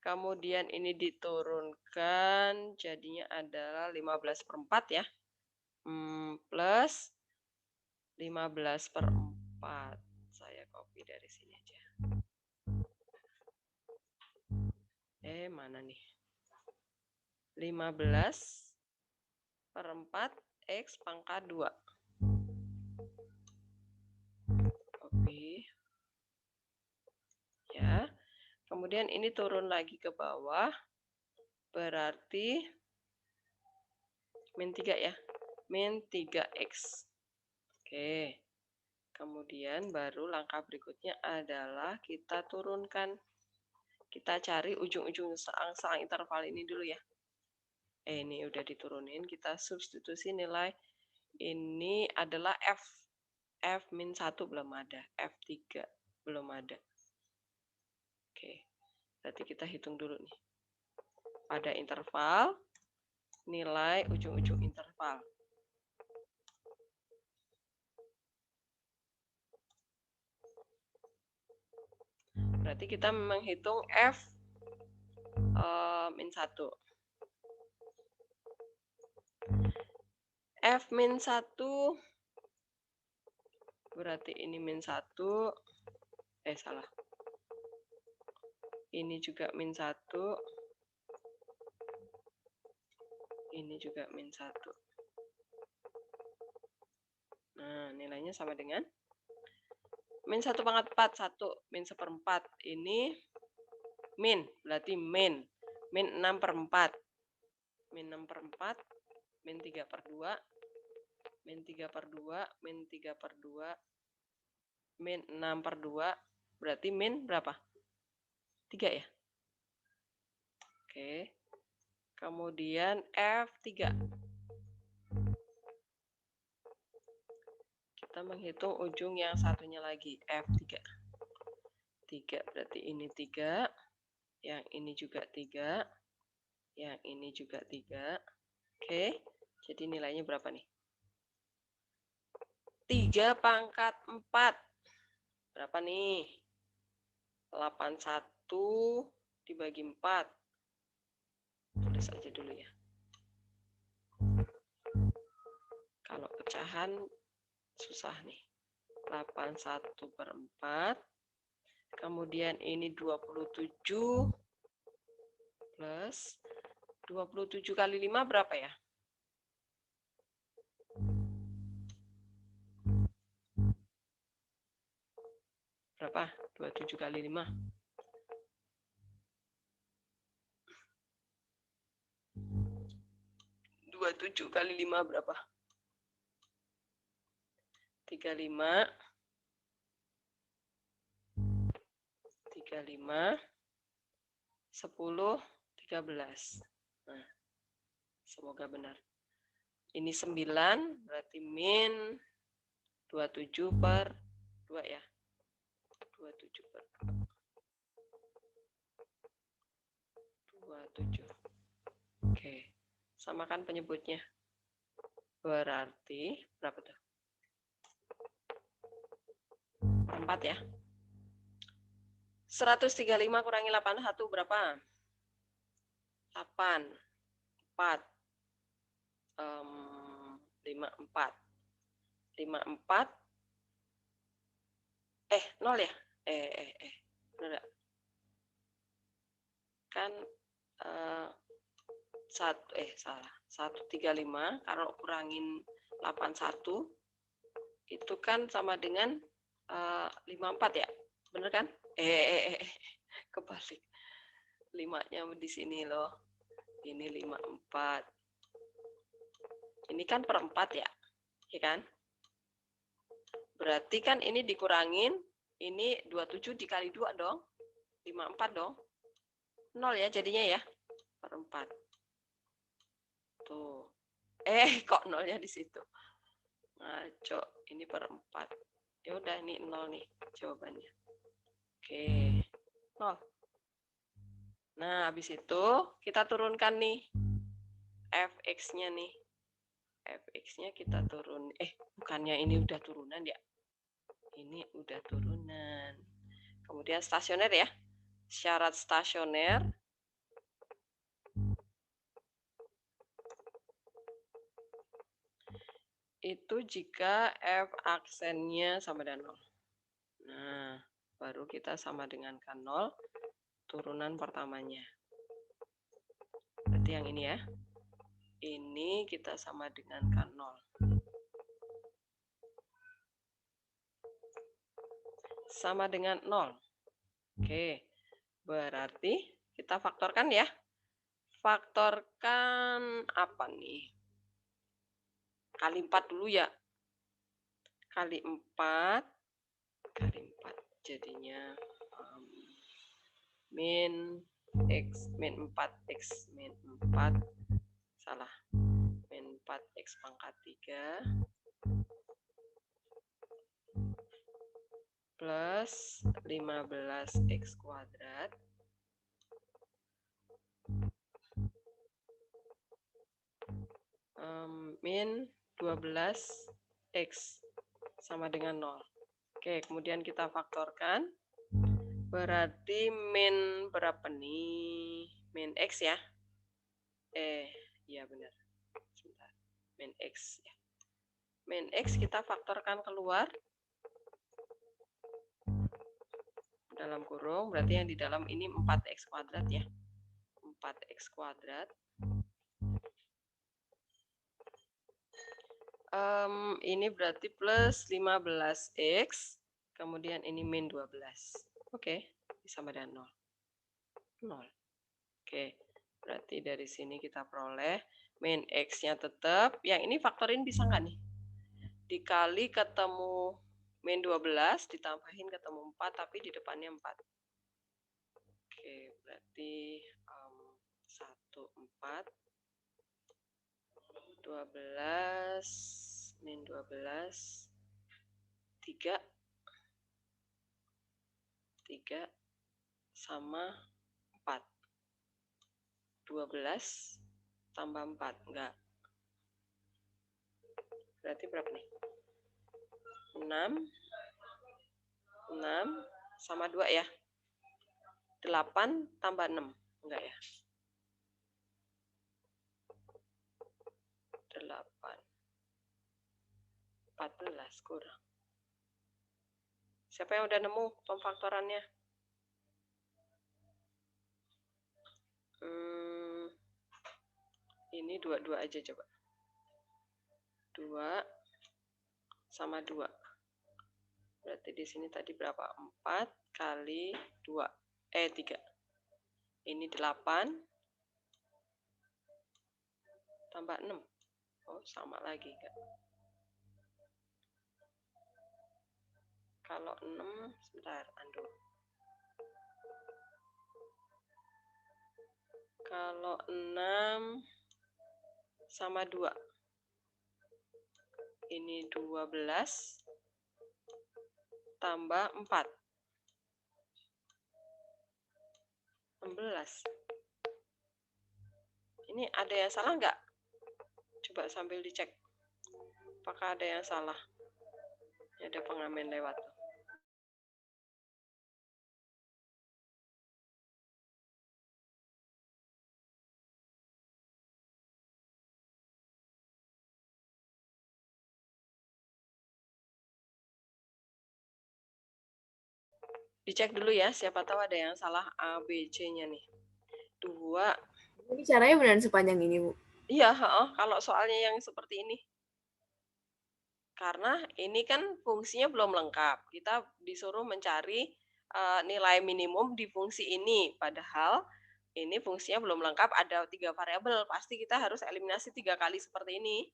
A: Kemudian ini diturunkan, jadinya adalah 15/4 ya. Plus 15/4. Saya copy dari sini aja. Mana nih? 15/4 X pangkat 2. Copy. Ya. Kemudian ini turun lagi ke bawah. Berarti min 3 ya. Min 3X. Oke. Kemudian baru langkah berikutnya adalah kita turunkan. Kita cari ujung-ujung selang interval ini dulu ya. Ini udah diturunin. Kita substitusi nilai. Ini adalah F. F-1 belum ada. F3 belum ada. Oke. Berarti kita hitung dulu nih. Pada interval, nilai ujung-ujung interval. Berarti kita menghitung F-1. F-1 berarti ini -1. Salah. Ini juga -1. Ini juga -1. Nah, nilainya sama dengan -1/4, 1, -1/4. Ini min, berarti min 6/4. Min 6/4, min 3/2, min 3/2, min 3/2, min 6/2, berarti min berapa? 3 ya? Oke. Kemudian F3. Kita menghitung ujung yang satunya lagi, F3. 3 berarti ini 3, yang ini juga 3, yang ini juga 3. Oke, jadi nilainya berapa nih? 3/4. Berapa nih? 81 dibagi 4. Tulis aja dulu ya. Kalau pecahan susah nih. 81/4. Kemudian ini 27 plus 27 kali 5 berapa ya? Berapa? 27 kali 5. 27 kali 5 berapa? 35. 35. 10, 13. Nah, semoga benar. Ini 9, berarti min 27/2 ya. 27/2. 27. Oke, samakan penyebutnya. Berarti berapa tuh? 4 ya. 135 kurangi 81 berapa? 8. 4. 54. 54. 0 ya? Benar gak? Kan salah. 135 kalau kurangin 81 itu kan sama dengan 54 ya? Bener kan? Kebalik. 5-nya di sini loh. Ini 54. Ini kan per 4 ya? Ya kan? Berarti kan ini dikurangin, ini 27 dikali 2 dong. 54 dong. 0 ya jadinya ya. Per 4. Tuh. Kok 0-nya di situ? Ngaco. Ini per 4. Ya udah ini 0 nih jawabannya. Oke. 0. Nah, habis itu kita turunkan nih fx-nya nih. Fx-nya kita turun. Bukannya ini udah turunan ya? Ini udah turunan. Kemudian stasioner ya. Syarat stasioner. Itu jika f aksennya sama dengan 0. Nah, baru kita sama dengan kan 0 turunan pertamanya. Berarti Berarti yang ini ya. Ini kita sama dengan K0. Sama dengan 0. Oke. Berarti kita faktorkan ya. Faktorkan apa nih? Kali 4 dulu ya. Kali 4. Jadinya min x min 4x min 4. Salah. Min 4x pangkat 3. Plus 15x kuadrat. Min 12x sama dengan 0. Oke, kemudian kita faktorkan. Berarti min berapa nih? Min x ya. Iya benar. Sebentar. Min x ya. Min x kita faktorkan keluar. Dalam kurung, berarti yang di dalam ini 4x kuadrat ya. 4x kuadrat. Ini berarti plus 15x, kemudian ini min 12. Oke, sama dengan 0. Oke, berarti dari sini kita peroleh min x-nya tetap. Yang ini faktorin bisa nggak nih? Dikali ketemu min 12, ditambahin ketemu 4, tapi di depannya 4. Oke, berarti 1, 4. 12 min 12 3 sama 4. 12 tambah 4 enggak. Berarti berapa nih? 6 sama 2 ya. 8 tambah 6 enggak ya. 8 14 kurang. Siapa yang udah nemu pemfaktorannya? Ini 2 aja coba. 2 sama 2. Berarti di sini tadi berapa? 4 kali 2. 3. Ini 8 tambah 6. Oh, sama lagi kan. Kalau 6, sebentar, andu. Kalau 6 sama 2. Ini 12 tambah 4. 16. Ini ada yang salah nggak? Coba sambil dicek. Apakah ada yang salah? Ada pengamen lewat. Dicek dulu ya, siapa tahu ada yang salah A, B, C-nya nih. 2.
B: Ini caranya beneran sepanjang ini, Bu?
A: Iya, kalau soalnya yang seperti ini. Karena ini kan fungsinya belum lengkap. Kita disuruh mencari nilai minimum di fungsi ini. Padahal ini fungsinya belum lengkap, ada 3 variabel. Pasti kita harus eliminasi 3 kali seperti ini.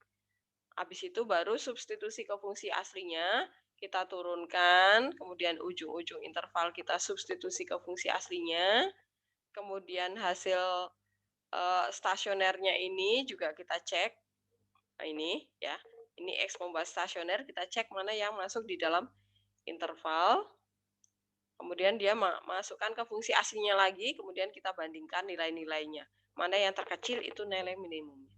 A: Habis itu baru substitusi ke fungsi aslinya. Kita turunkan, kemudian ujung-ujung interval kita substitusi ke fungsi aslinya. Kemudian hasil stasionernya ini juga kita cek. Nah, ini ya. Ini X membuat stasioner, kita cek mana yang masuk di dalam interval. Kemudian dia masukkan ke fungsi aslinya lagi, kemudian kita bandingkan nilai-nilainya. Mana yang terkecil itu nilai minimumnya.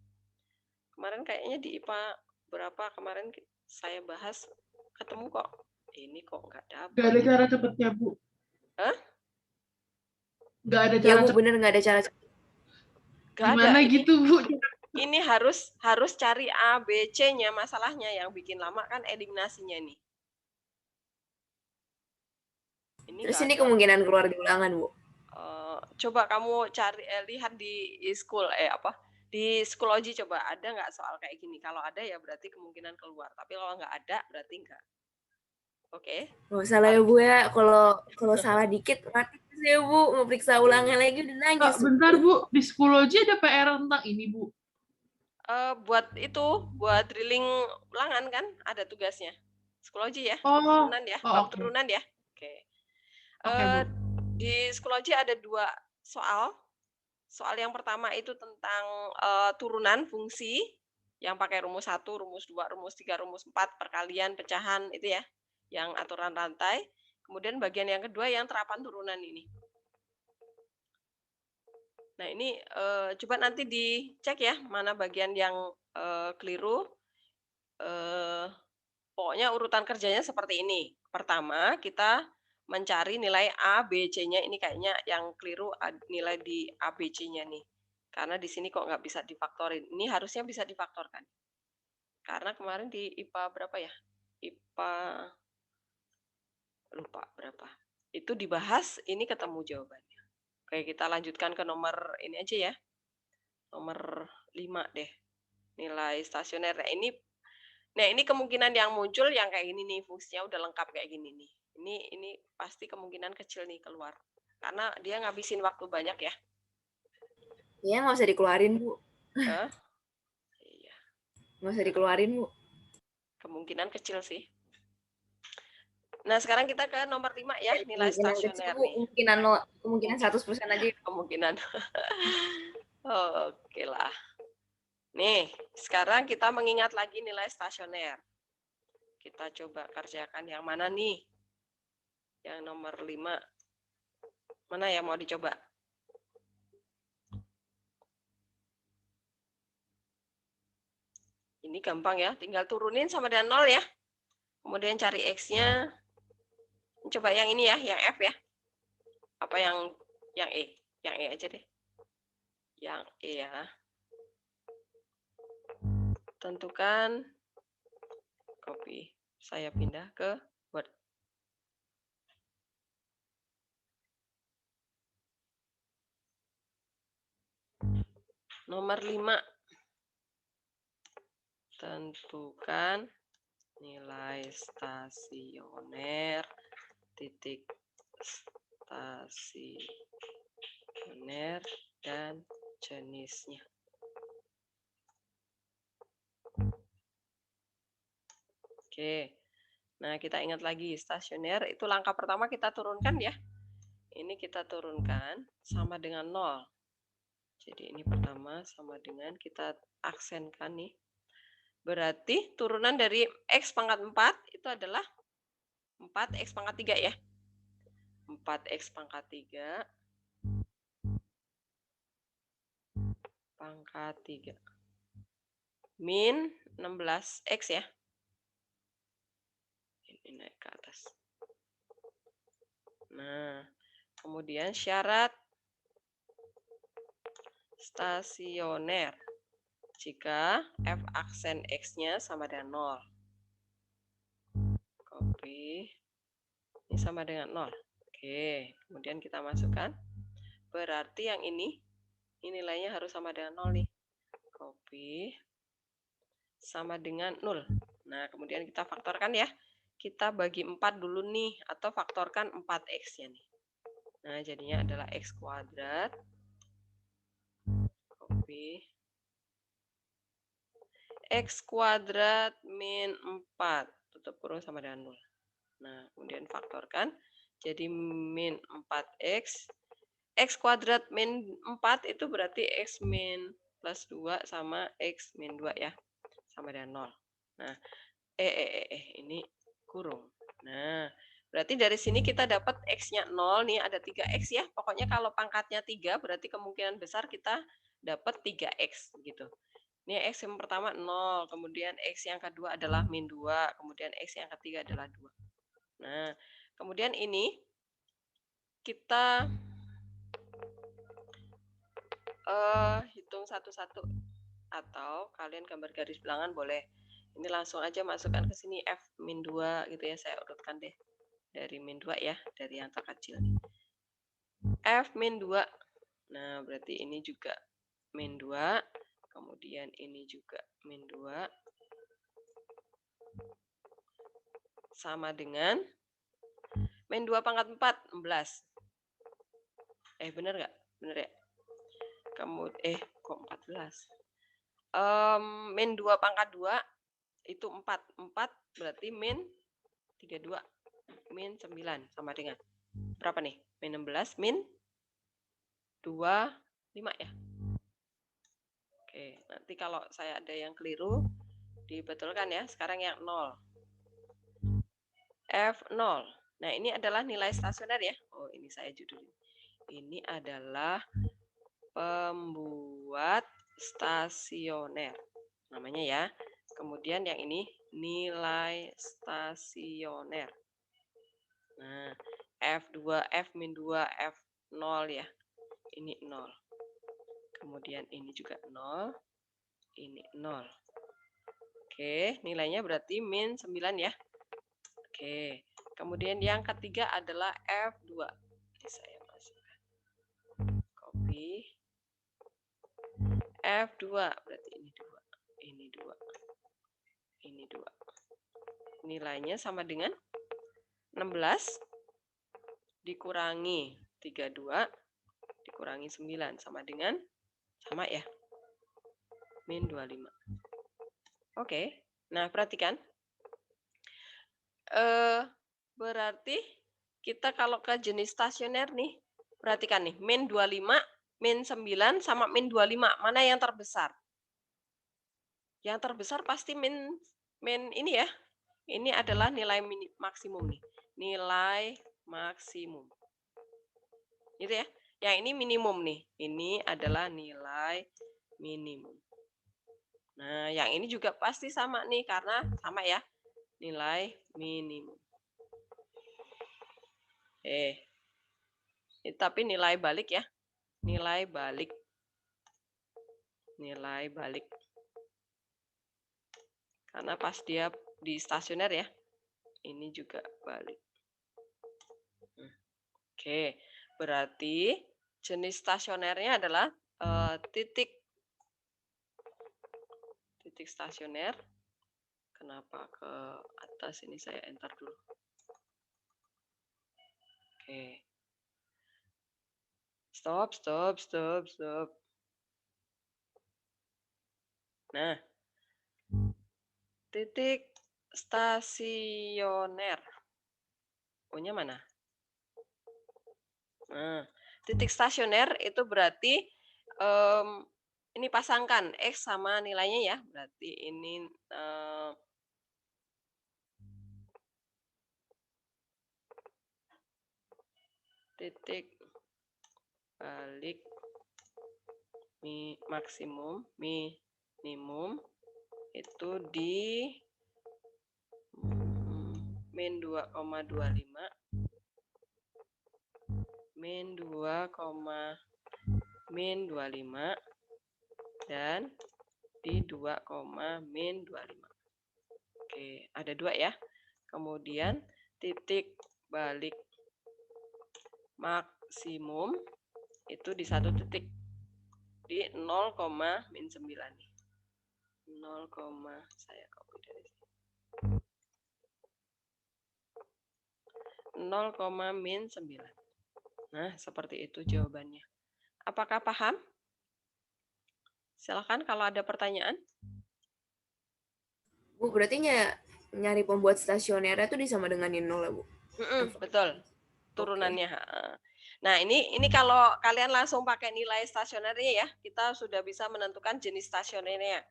A: Kemarin kayaknya di IPA berapa kemarin saya bahas, ketemu kok. Ini kok nggak dapat.
F: Nggak ada cara cepetnya, Bu.
A: Hah?
F: Nggak ada
B: Ya,
F: cara
B: Bu,
F: cepet.
B: bener nggak ada cara.
F: Gimana gitu, Bu?
A: Ini harus cari A, B, C-nya. Masalahnya yang bikin lama kan eliminasinya nih.
B: Terus ini kemungkinan keluar di ulangan, Bu?
A: Coba kamu cari lihat di school di Schoology, coba ada nggak soal kayak gini. Kalau ada ya berarti kemungkinan keluar. Tapi kalau nggak ada berarti enggak. Oke.
H: Nggak salah ya Bu ya, kalau salah dikit mati ya Bu, mau periksa ulangan lagi udah nangis.
F: Bentar Bu, di Schoology ada PR tentang ini Bu.
A: Buat drilling ulangan kan ada tugasnya. Schoology ya,
F: Oh,
A: turunan ya, bab
F: oke.
A: turunan ya. Oke.
F: Oke, Bu.
A: Di Schoology ada 2 soal. Soal yang pertama itu tentang turunan fungsi yang pakai rumus 1, rumus 2, rumus 3, rumus 4, perkalian, pecahan itu ya, yang aturan rantai. Kemudian bagian yang kedua yang terapan turunan ini. Nah ini coba nanti dicek ya mana bagian yang keliru. Pokoknya urutan kerjanya seperti ini. Pertama kita mencari nilai A, B, C-nya. Ini kayaknya yang keliru nilai di A, B, C-nya nih. Karena di sini kok nggak bisa difaktorin. Ini harusnya bisa difaktorkan. Karena kemarin di IPA berapa ya? IPA lupa berapa. Itu dibahas, ini ketemu jawabannya. Oke, kita lanjutkan ke nomor ini aja ya. Nomor 5 deh. Nilai stasioner. Nah, ini kemungkinan yang muncul yang kayak gini nih, fungsinya udah lengkap kayak gini nih. Ini pasti kemungkinan kecil nih keluar. Karena dia ngabisin waktu banyak ya.
H: Iya, nggak usah dikeluarin Bu.
A: Iya.
H: Nggak usah dikeluarin Bu.
A: Kemungkinan kecil sih. Nah, sekarang kita ke nomor 5 ya, nilai stasioner nih.
H: Kemungkinan 100% aja.
A: Kemungkinan. Oke lah. Nih, sekarang kita mengingat lagi nilai stasioner. Kita coba kerjakan yang mana nih? Yang nomor 5. Mana yang mau dicoba? Ini gampang ya, tinggal turunin sama dengan 0 ya. Kemudian cari X-nya. Coba yang ini ya, yang F ya. Apa yang E? Yang E aja deh. Yang E ya. Tentukan, copy. Saya pindah ke Word. Nomor 5. Tentukan nilai stasioner titik stasioner dan jenisnya. Oke. Nah, kita ingat lagi stasioner itu langkah pertama kita turunkan ya. Ini kita turunkan sama dengan 0. Jadi ini pertama sama dengan kita aksenkan nih. Berarti turunan dari X pangkat 4 itu adalah 4X pangkat 3 ya. 4X pangkat 3 pangkat 3 min 16X ya. Ini naik ke atas. Nah, kemudian syarat stasioner jika F aksen X-nya sama dengan 0. Copy. Ini sama dengan 0. Oke, kemudian kita masukkan. Berarti yang ini nilainya harus sama dengan 0 nih. Copy. Sama dengan 0. Nah, kemudian kita faktorkan ya. Kita bagi 4 dulu nih, atau faktorkan 4X-nya nih. Nah, jadinya adalah X kuadrat. Copy. X kuadrat min 4. Tutup kurung sama dengan 0. Nah, kemudian faktorkan. Jadi min 4X. X kuadrat min 4 itu berarti X min plus 2 sama X min 2 ya. Sama dengan 0. Nah, ini kurung. Nah, berarti dari sini kita dapat X-nya 0. Nih ada 3X ya. Pokoknya kalau pangkatnya 3 berarti kemungkinan besar kita dapat 3X gitu. Ini X yang pertama 0. Kemudian X yang kedua adalah min 2. Kemudian X yang ketiga adalah 2. Nah, kemudian ini kita hitung satu-satu. Atau kalian gambar garis bilangan boleh. Ini langsung aja masukkan ke sini F min 2 gitu ya. Saya urutkan deh. Dari min 2 ya. Dari yang terkecil nih. F min 2. Nah, berarti ini juga min 2. Kemudian ini juga min 2. Sama dengan min 2 pangkat 4, 16. Bener nggak? Bener ya? Kemudian, kok 14? Min 2 pangkat 2 itu 4. 4 berarti min 32. Min 9 sama dengan berapa nih? Min 16 min 25 ya. Oke, nanti kalau saya ada yang keliru dibetulkan ya. Sekarang yang 0. F0. Nah, ini adalah nilai stasioner ya. Oh, ini saya judulin. Ini adalah pembuat stasioner. Namanya ya. Kemudian yang ini nilai stasioner. Nah, F2, F-2, F0 ya. Ini 0. Kemudian ini juga 0. Ini 0. Oke, nilainya berarti min 9 ya. Oke, kemudian yang ketiga adalah F2. Ini saya masukkan. Copy. F2, berarti ini 2. Ini 2. Ini 2. Nilainya sama dengan 16 dikurangi 32 dikurangi 9 sama dengan sama ya. Min 25. Oke. Nah, perhatikan. Berarti kita kalau ke jenis stasioner nih, perhatikan nih, min 25, min 9 sama min 25, mana yang terbesar? Yang terbesar pasti min ini ya. Ini adalah nilai maksimum nih. Nilai maksimum. Gitu ya. Yang ini minimum nih. Ini adalah nilai minimum. Nah, yang ini juga pasti sama nih karena sama ya. Nilai minimum. Tapi nilai balik ya. Nilai balik. Nilai balik. Karena pas dia di stasioner ya. Ini juga balik. Oke, berarti jenis stasionernya adalah titik stasioner. Kenapa ke atas ini saya enter dulu. Oke. Stop. Nah, titik stasioner. O-nya mana? Nah, titik stasioner itu berarti ini pasangkan X sama nilainya ya. Berarti ini titik balik maksimum, minimum itu di min 2,25 min 2, min 25 dan di 2, min 25. Oke, ada 2 ya. Kemudian titik balik maksimum itu di 1 titik di 0, min 9 nih. 0, saya copy dari sini. 0, min 9. Nah, seperti itu jawabannya. Apakah paham? Silakan kalau ada pertanyaan.
H: Bu, berarti nyari pembuat stasionernya itu disama dengan yang 0 ya, Bu?
A: Betul. Turunannya. Nah, ini kalau kalian langsung pakai nilai stasionernya ya, kita sudah bisa menentukan jenis stasionernya.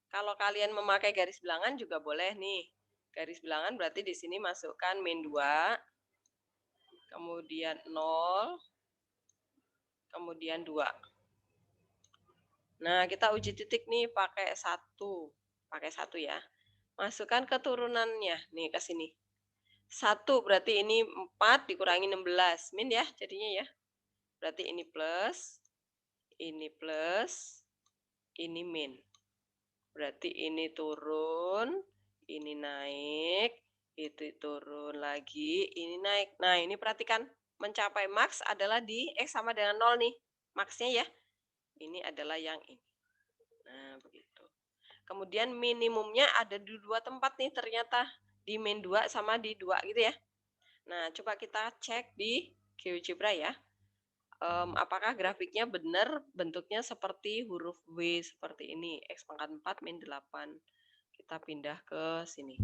A: Kalau kalian memakai garis bilangan juga boleh nih. Garis bilangan berarti di sini masukkan min 2, kemudian 0, kemudian 2. Nah, kita uji titik nih pakai 1. Pakai 1 ya. Masukkan keturunannya nih ke sini. 1 berarti ini 4 dikurangi 16. Min ya jadinya ya. Berarti ini plus, ini min. Berarti ini turun, ini naik, itu turun lagi, ini naik. Nah, ini perhatikan mencapai max adalah di X sama dengan 0 nih. Max-nya ya. Ini adalah yang ini. Nah, begitu. Kemudian minimumnya ada di 2 tempat nih ternyata. Di min 2 sama di 2 gitu ya. Nah, coba kita cek di GeoGebra ya. Apakah grafiknya benar bentuknya seperti huruf W seperti ini. X pangkat 4 min 8. Kita pindah ke sini.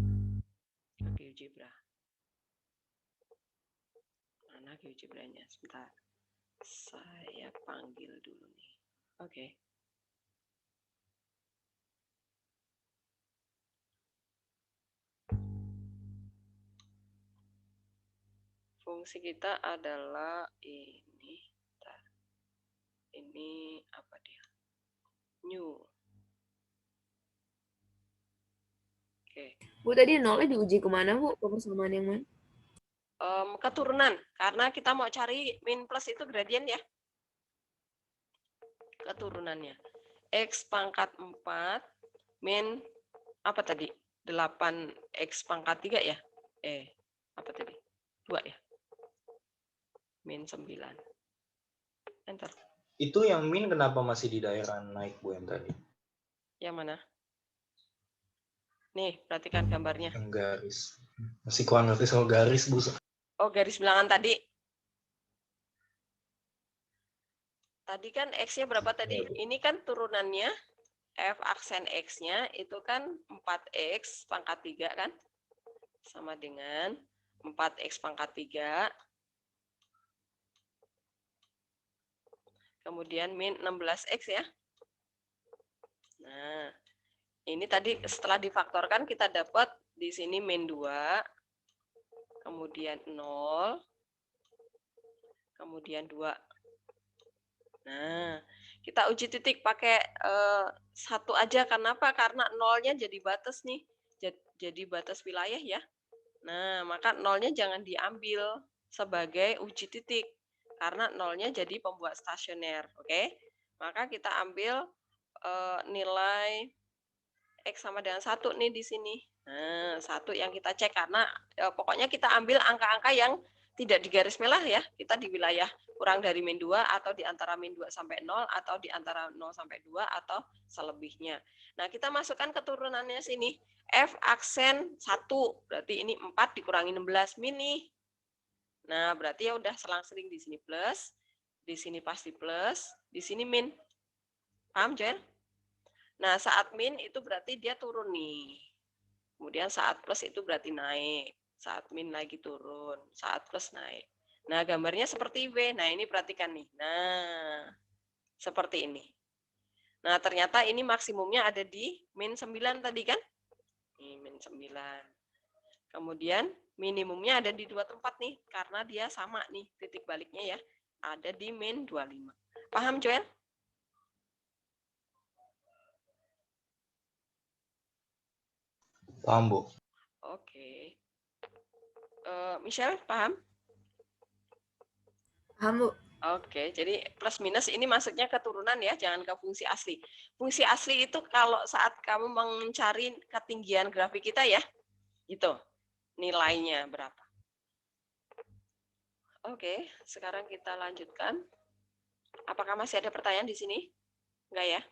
A: Ke GeoGebra. Mana GeoGebra-nya? Sebentar. Saya panggil dulu nih. Oke. Fungsi kita adalah ini. Bentar. Ini apa dia? New. Oke.
H: Bu, tadi nolnya diuji kemana, Bu? Ke persamaan yang mana?
A: Keturunan. Karena kita mau cari min plus itu gradien ya. Keturunannya. X pangkat 4 min apa tadi? 8X pangkat 3 ya? Apa tadi? 2 ya? Min 9. Enter.
I: Itu yang min kenapa masih di daerah naik, Bu, yang tadi?
A: Yang mana? Nih, perhatikan gambarnya.
I: Yang garis. Masih kurang ngerti soal garis, Bu.
A: Oh, garis bilangan tadi. Tadi kan X-nya berapa tadi? Ini kan turunannya, F aksen X-nya itu kan 4X pangkat 3 kan? Sama dengan 4X pangkat 3. Kemudian min 16X ya. Nah, ini tadi setelah difaktorkan kita dapat di sini min 2, kemudian 0, kemudian 2. Nah, kita uji titik pakai 1 aja. Kenapa? Karena 0-nya jadi batas nih. Jadi batas wilayah ya. Nah, maka 0-nya jangan diambil sebagai uji titik. Karena 0-nya jadi pembuat stasioner. Oke? Maka kita ambil nilai X sama dengan 1 nih di sini. Nah, 1 yang kita cek karena pokoknya kita ambil angka-angka yang tidak di garis merah ya. Kita di wilayah kurang dari min 2 atau di antara min 2 sampai 0 atau di antara 0 sampai 2 atau selebihnya. Nah, kita masukkan keturunannya sini. F aksen 1. Berarti ini 4 dikurangi 16 min nih. Nah, berarti ya udah selang-seling di sini plus, di sini pasti plus, di sini min. Paham, Joel? Nah, saat min itu berarti dia turun nih. Kemudian saat plus itu berarti naik. Saat min lagi turun. Saat plus naik. Nah, gambarnya seperti W. Nah, ini perhatikan nih. Nah, seperti ini. Nah, ternyata ini maksimumnya ada di min 9 tadi kan? Ini min 9. Kemudian minimumnya ada di 2 tempat nih. Karena dia sama nih titik baliknya ya. Ada di min 25. Paham, Joel?
I: Paham, Bu.
A: Oke. Michelle, paham?
H: Paham, Bu.
A: Oke, jadi plus minus ini masuknya keturunan ya, jangan ke fungsi asli. Fungsi asli itu kalau saat kamu mencari ketinggian grafik kita ya, gitu, nilainya berapa. Oke, sekarang kita lanjutkan. Apakah masih ada pertanyaan di sini? Enggak ya?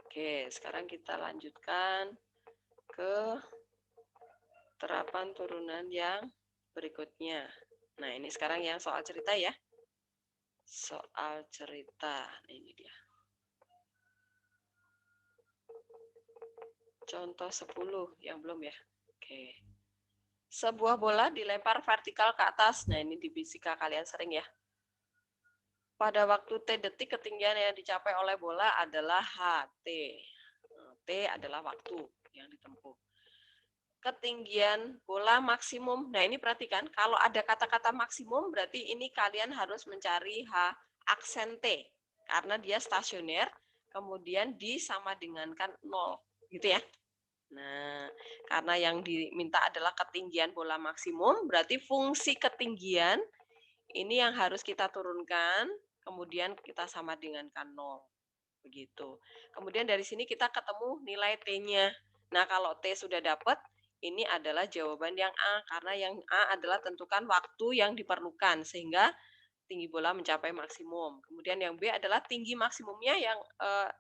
A: Oke, sekarang kita lanjutkan ke terapan turunan yang berikutnya. Nah, ini sekarang yang soal cerita ya. Soal cerita. Nah, ini dia. Contoh 10 yang belum ya. Oke. Sebuah bola dilempar vertikal ke atas. Nah, ini di fisika kalian sering ya. Pada waktu T detik ketinggian yang dicapai oleh bola adalah HT. T adalah waktu yang ditempuh. Ketinggian bola maksimum. Nah, ini perhatikan, kalau ada kata-kata maksimum berarti ini kalian harus mencari H aksen T karena dia stasioner, kemudian disama dengankan 0, gitu ya. Nah, karena yang diminta adalah ketinggian bola maksimum, berarti fungsi ketinggian ini yang harus kita turunkan, kemudian kita sama dengankan 0. Begitu. Kemudian dari sini kita ketemu nilai T-nya. Nah, kalau T sudah dapat, ini adalah jawaban yang A, karena yang A adalah tentukan waktu yang diperlukan sehingga tinggi bola mencapai maksimum. Kemudian yang B adalah tinggi maksimumnya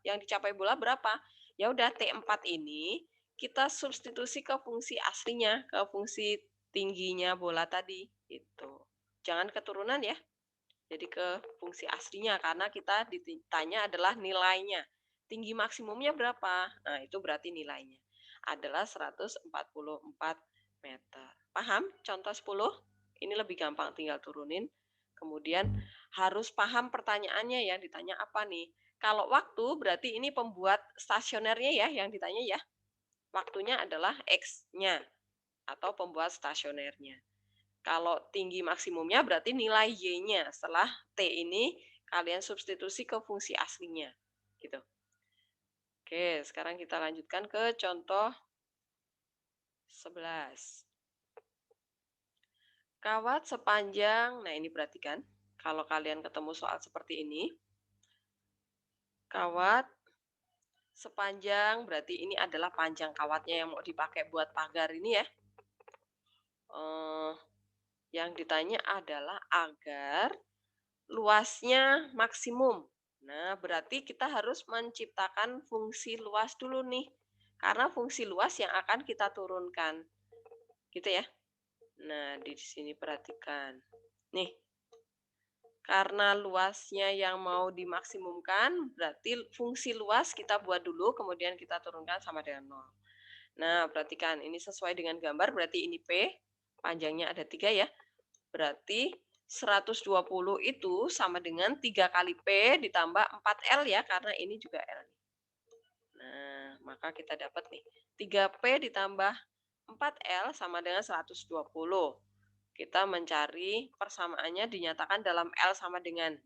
A: yang dicapai bola berapa. Ya udah T4 ini kita substitusi ke fungsi aslinya, ke fungsi tingginya bola tadi. Itu. Jangan keturunan ya. Jadi ke fungsi aslinya karena kita ditanya adalah nilainya. Tinggi maksimumnya berapa? Nah, itu berarti nilainya adalah 144 meter. Paham? Contoh 10. Ini lebih gampang, tinggal turunin. Kemudian harus paham pertanyaannya ya, ditanya apa nih. Kalau waktu berarti ini pembuat stasionernya ya yang ditanya ya. Waktunya adalah X-nya atau pembuat stasionernya. Kalau tinggi maksimumnya berarti nilai Y-nya. Setelah T ini kalian substitusi ke fungsi aslinya. Gitu. Oke, sekarang kita lanjutkan ke contoh 11. Kawat sepanjang, nah ini perhatikan, kalau kalian ketemu soal seperti ini, kawat sepanjang, berarti ini adalah panjang kawatnya yang mau dipakai buat pagar ini ya. Yang ditanya adalah agar luasnya maksimum. Nah, berarti kita harus menciptakan fungsi luas dulu nih. Karena fungsi luas yang akan kita turunkan. Gitu ya. Nah, di sini perhatikan. Nih, karena luasnya yang mau dimaksimumkan, berarti fungsi luas kita buat dulu, kemudian kita turunkan sama dengan 0. Nah, perhatikan, ini sesuai dengan gambar, berarti ini P, panjangnya ada 3 ya. Berarti 120 itu sama dengan 3 kali P ditambah 4L ya, karena ini juga L. Nah, maka kita dapat nih, 3P ditambah 4L sama dengan 120. Kita mencari persamaannya dinyatakan dalam L sama dengan.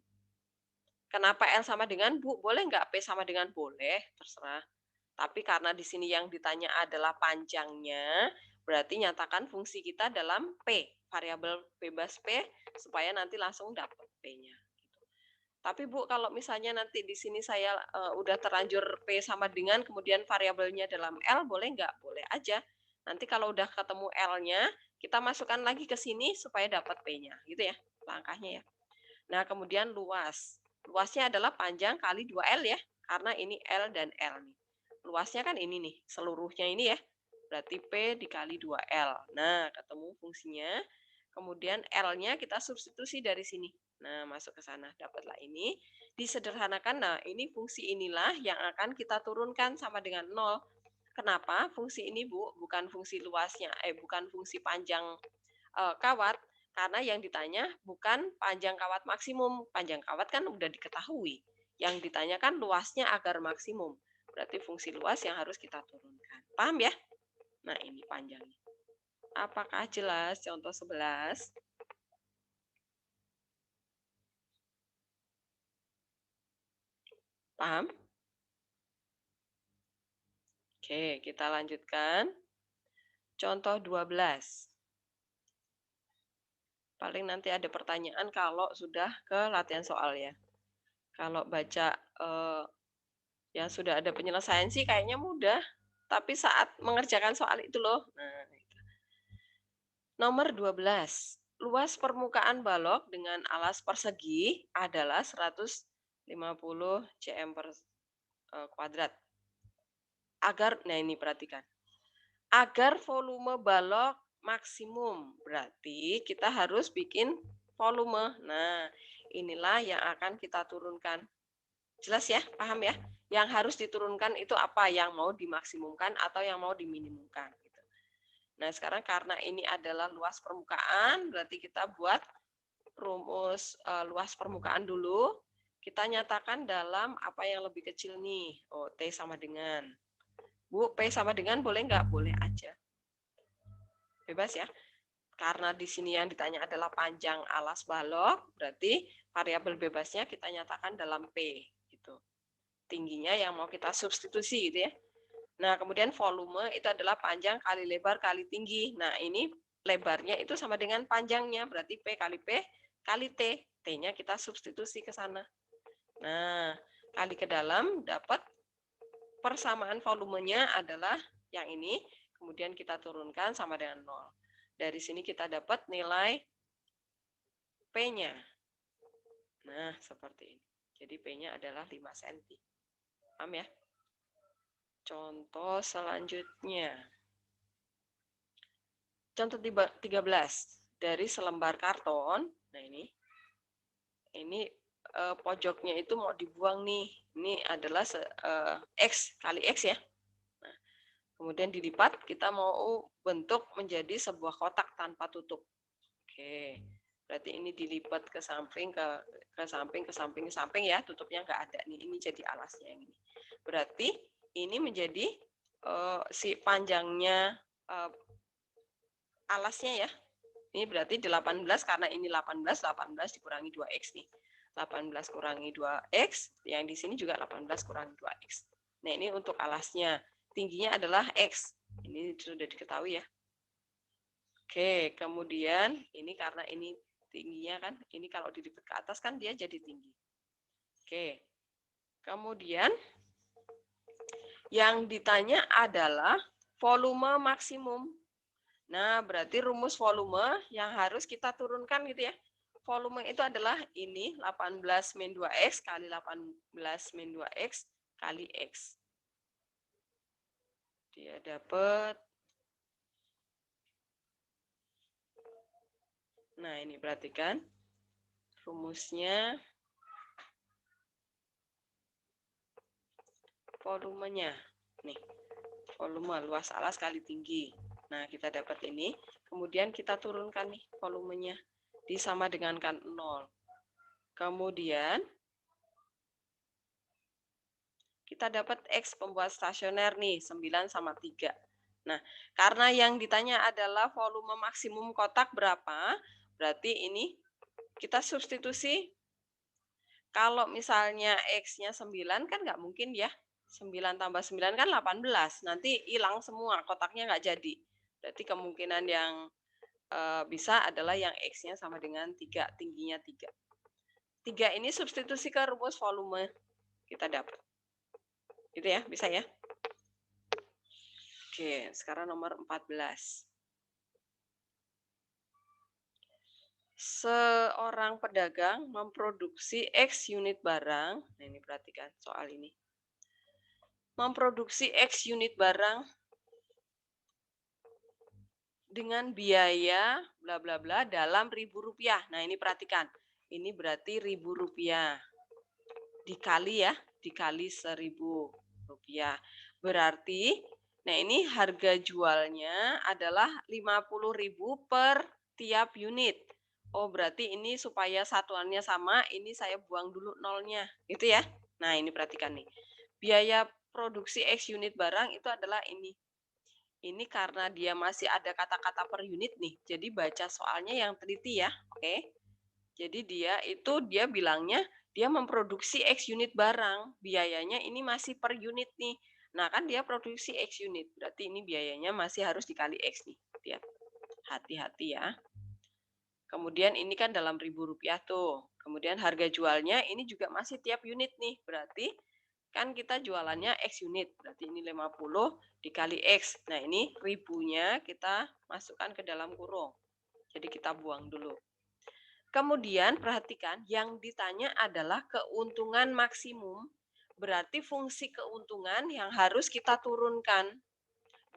A: Kenapa L sama dengan, Bu? Boleh nggak P sama dengan? Boleh, terserah. Tapi karena di sini yang ditanya adalah panjangnya, berarti nyatakan fungsi kita dalam P, variabel bebas P, supaya nanti langsung dapat P-nya. Tapi Bu, kalau misalnya nanti di sini saya udah terlanjur P sama dengan, kemudian variabelnya dalam L, boleh nggak? Boleh aja. Nanti kalau udah ketemu L-nya, kita masukkan lagi ke sini supaya dapat P-nya. Gitu ya, langkahnya ya. Nah, kemudian luas. Luasnya adalah panjang kali 2L ya, karena ini L dan L nih. Luasnya kan ini nih, seluruhnya ini ya. Berarti P dikali 2L. Nah, ketemu fungsinya. Kemudian L-nya kita substitusi dari sini. Nah, masuk ke sana. Dapatlah ini. Disederhanakan, nah ini fungsi inilah yang akan kita turunkan sama dengan 0. Kenapa? Fungsi ini, Bu, bukan fungsi luasnya, bukan fungsi panjang kawat. Karena yang ditanya bukan panjang kawat maksimum. Panjang kawat kan udah diketahui. Yang ditanyakan luasnya agar maksimum. Berarti fungsi luas yang harus kita turunkan. Paham ya? Nah, ini panjangnya. Apakah jelas contoh 11? Paham? Oke, kita lanjutkan. Contoh 12. Paling nanti ada pertanyaan kalau sudah ke latihan soal ya. Kalau baca yang sudah ada penyelesaian sih kayaknya mudah. Tapi saat mengerjakan soal itu loh. Nah, nomor 12. Luas permukaan balok dengan alas persegi adalah 150 cm per kuadrat. Nah ini perhatikan. Agar volume balok maksimum, berarti kita harus bikin volume. Nah, inilah yang akan kita turunkan. Jelas ya? Paham ya? Yang harus diturunkan itu apa? Yang mau dimaksimumkan atau yang mau diminimumkan. Gitu. Nah, sekarang karena ini adalah luas permukaan, berarti kita buat rumus luas permukaan dulu. Kita nyatakan dalam apa yang lebih kecil nih. Oh, T sama dengan. Bu, P sama dengan boleh nggak? Boleh aja. Bebas ya. Karena di sini yang ditanya adalah panjang alas balok, berarti variabel bebasnya kita nyatakan dalam P. Gitu. Tingginya yang mau kita substitusi gitu ya. Nah, kemudian volume itu adalah panjang kali lebar kali tinggi. Nah, ini lebarnya itu sama dengan panjangnya, berarti P kali T. T-nya kita substitusi ke sana. Nah, kali ke dalam dapat persamaan volumenya adalah yang ini. kemudian kita turunkan sama dengan 0. Dari sini kita dapat nilai P-nya. Nah, seperti ini. Jadi P-nya adalah 5 cm. Paham ya? Contoh selanjutnya. Contoh 13. Dari selembar karton, nah ini pojoknya itu mau dibuang nih. Ini adalah X kali X ya. Nah, kemudian dilipat, kita mau bentuk menjadi sebuah kotak tanpa tutup. Oke, berarti ini dilipat ke samping, ke samping ya, tutupnya nggak ada nih. Ini jadi alasnya yang ini. Berarti ini menjadi si panjangnya alasnya ya. Ini berarti 18 karena ini 18 dikurangi 2x nih. 18 kurangi 2x, yang di sini juga 18 kurangi 2x. Nah, ini untuk alasnya. Tingginya adalah x. Ini sudah diketahui ya. Oke, kemudian ini karena ini tingginya kan, ini kalau dilipat ke atas kan dia jadi tinggi. Oke. Kemudian yang ditanya adalah volume maksimum. Nah, berarti rumus volume yang harus kita turunkan gitu ya. Volume itu adalah ini 18 min 2x kali 18 min 2x kali x. Dia dapat. Nah, ini perhatikan. Rumusnya. Volumenya. Nih, volume luas alas kali tinggi. Nah, kita dapat ini. Kemudian kita turunkan nih volumenya. Disama dengan kan 0. Kemudian kita dapat X pembuat stasioner nih, 9 sama 3. Nah, karena yang ditanya adalah volume maksimum kotak berapa, berarti ini kita substitusi. Kalau misalnya X-nya 9 kan nggak mungkin ya. 9 tambah 9 kan 18. Nanti hilang semua, kotaknya nggak jadi. Berarti kemungkinan yang bisa adalah yang X-nya sama dengan 3, tingginya 3. 3 ini substitusi ke rumus volume. Kita dapat. Gitu ya, bisa ya. Oke, sekarang nomor 14. Seorang pedagang memproduksi X unit barang. Nah, ini perhatikan soal ini. Memproduksi X unit barang dengan biaya bla bla bla dalam Rp1.000. Nah, ini perhatikan. Ini berarti Rp1.000. Dikali ya, dikali Rp1.000. Berarti, nah ini harga jualnya adalah 50.000 per tiap unit. Oh, berarti ini supaya satuannya sama, ini saya buang dulu nolnya. Gitu ya. Nah, ini perhatikan nih. Biaya produksi X unit barang itu adalah ini. Ini karena dia masih ada kata-kata per unit nih. Jadi baca soalnya yang teliti ya. Oke. Jadi dia bilangnya dia memproduksi X unit barang. Biayanya ini masih per unit nih. Nah, kan dia produksi X unit. Berarti ini biayanya masih harus dikali X nih. Lihat. Hati-hati ya. Kemudian ini kan dalam Rp1.000 tuh. Kemudian harga jualnya ini juga masih tiap unit nih. Berarti kan kita jualannya X unit, berarti ini 50 dikali X. Nah, ini ribunya kita masukkan ke dalam kurung. Jadi kita buang dulu. Kemudian perhatikan, yang ditanya adalah keuntungan maksimum. Berarti fungsi keuntungan yang harus kita turunkan.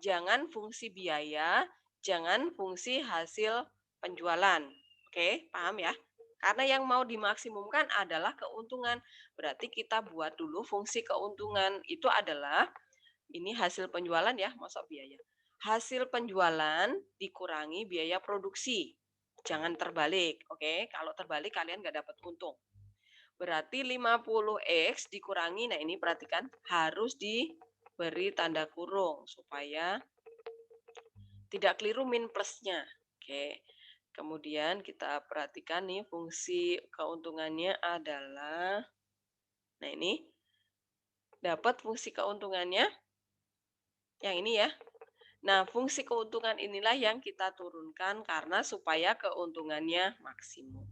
A: Jangan fungsi biaya, jangan fungsi hasil penjualan. Oke, paham ya? Karena yang mau dimaksimumkan adalah keuntungan. Berarti kita buat dulu fungsi keuntungan. Itu adalah, ini hasil penjualan ya, masuk biaya. Hasil penjualan dikurangi biaya produksi. Jangan terbalik, oke? Kalau terbalik kalian nggak dapat untung. Berarti 50X dikurangi, nah ini perhatikan, harus diberi tanda kurung supaya tidak keliru min plusnya. Oke. Kemudian kita perhatikan nih fungsi keuntungannya adalah, nah ini dapat fungsi keuntungannya yang ini ya. Nah, fungsi keuntungan inilah yang kita turunkan karena supaya keuntungannya maksimum.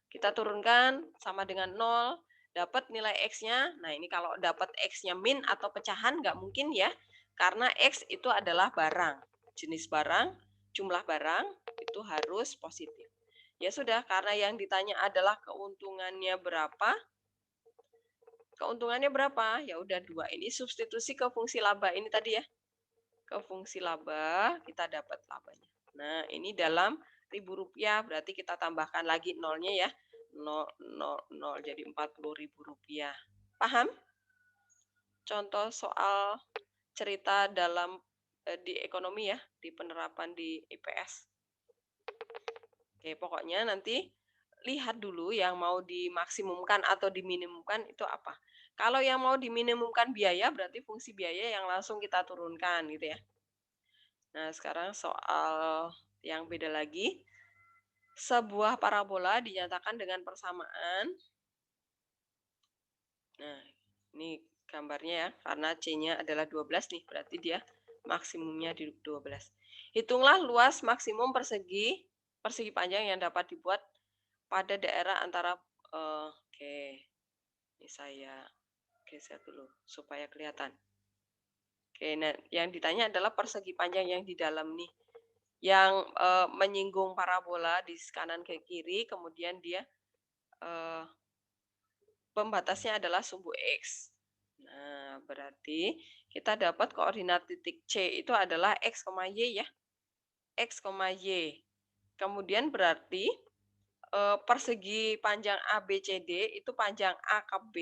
A: Kita turunkan sama dengan 0, dapat nilai X-nya. Nah, ini kalau dapat X-nya min atau pecahan nggak mungkin ya. Karena X itu adalah barang. Jenis barang, jumlah barang itu harus positif. Ya sudah, karena yang ditanya adalah keuntungannya berapa. Keuntungannya berapa? Ya udah 2. Ini substitusi ke fungsi laba ini tadi ya. Ke fungsi laba, kita dapat labanya. Nah, ini dalam Rp1.000, berarti kita tambahkan lagi nolnya ya. 0, 0, 0, jadi Rp40.000. Paham? Contoh soal cerita dalam di ekonomi ya, di penerapan di IPS. Oke, pokoknya nanti lihat dulu yang mau dimaksimumkan atau diminimumkan itu apa. Kalau yang mau diminimumkan biaya, berarti fungsi biaya yang langsung kita turunkan gitu ya. Nah, sekarang soal yang beda lagi. Sebuah parabola dinyatakan dengan persamaan. Nah, ini gambarnya ya, karena C-nya adalah 12 nih, berarti dia maksimumnya di 12. Hitunglah luas maksimum persegi panjang yang dapat dibuat pada daerah antara oke. Ini saya geser dulu supaya kelihatan. Oke, nah yang ditanya adalah persegi panjang yang di dalam nih. Yang menyinggung parabola di kanan ke kiri, kemudian dia pembatasnya adalah sumbu X. Nah, berarti kita dapat koordinat titik C itu adalah X, Y ya. X, Y. Kemudian berarti persegi panjang ABCD itu panjang A ke B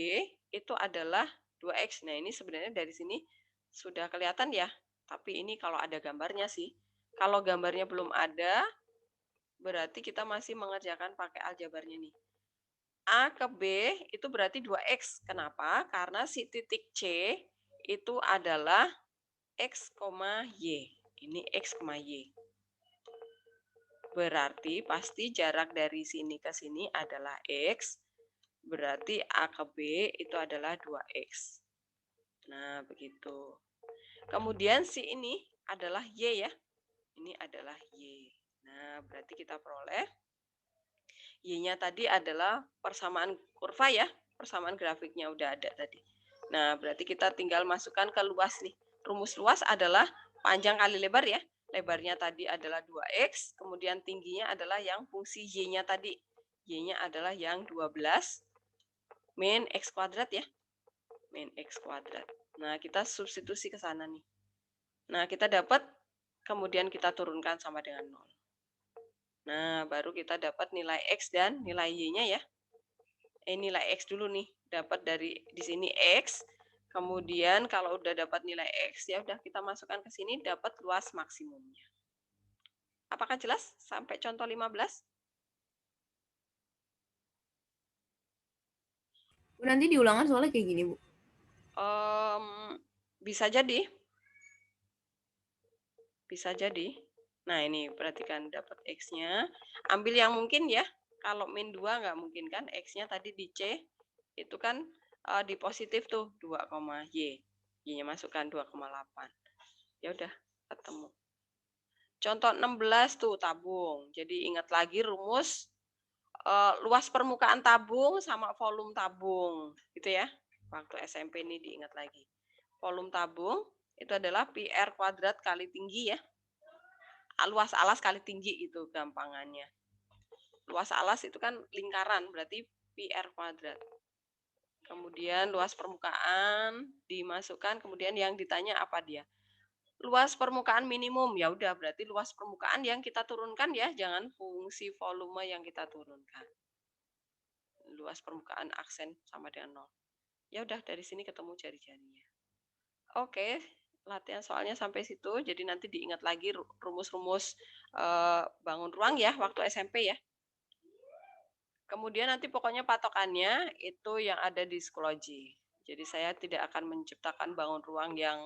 A: itu adalah 2X. Nah, ini sebenarnya dari sini sudah kelihatan ya. Tapi ini kalau ada gambarnya sih. Kalau gambarnya belum ada, berarti kita masih mengerjakan pakai aljabarnya nih. A ke B itu berarti 2X. Kenapa? Karena si titik C itu adalah X, Y. Ini X, Y. Berarti pasti jarak dari sini ke sini adalah X. Berarti A ke B itu adalah 2X. Nah, begitu. Kemudian si ini adalah Y ya. Ini adalah Y. Nah, berarti kita peroleh Y-nya tadi adalah persamaan kurva ya. Persamaan grafiknya udah ada tadi. Nah, berarti kita tinggal masukkan ke luas nih. Rumus luas adalah panjang kali lebar ya. Lebarnya tadi adalah 2X. Kemudian tingginya adalah yang fungsi Y-nya tadi. Y-nya adalah yang 12 min X kuadrat ya. Min X kuadrat. Nah, kita substitusi ke sana nih. Nah, kita dapat, kemudian kita turunkan sama dengan 0. Nah, baru kita dapat nilai X dan nilai Y-nya ya. Nilai X dulu nih. Dapat dari di sini X. Kemudian kalau udah dapat nilai X, ya udah kita masukkan ke sini, dapat luas maksimumnya. Apakah jelas sampai contoh 15?
H: Bu, nanti di ulangan soalnya kayak gini, Bu.
A: Bisa jadi. Bisa jadi. Nah, ini perhatikan dapat X-nya. Ambil yang mungkin ya. Kalau min 2 nggak mungkin kan. X-nya tadi di C. Itu kan di positif tuh. 2, Y. Y-nya masukkan 2,8. Ya udah, ketemu. Contoh 16 tuh tabung. Jadi ingat lagi rumus luas permukaan tabung sama volume tabung. Gitu ya. Waktu SMP ini diingat lagi. Volume tabung itu adalah PR kuadrat kali tinggi ya. Luas alas kali tinggi itu gampangannya. Luas alas itu kan lingkaran, berarti PR kuadrat. Kemudian luas permukaan dimasukkan, kemudian yang ditanya apa dia? Luas permukaan minimum, ya udah berarti luas permukaan yang kita turunkan ya, jangan fungsi volume yang kita turunkan. Luas permukaan aksen sama dengan 0. Ya udah dari sini ketemu jari-jarinya. Oke. Latihan soalnya sampai situ, jadi nanti diingat lagi rumus-rumus bangun ruang ya waktu SMP ya. Kemudian nanti pokoknya patokannya itu yang ada di psikologi. Jadi saya tidak akan menciptakan bangun ruang yang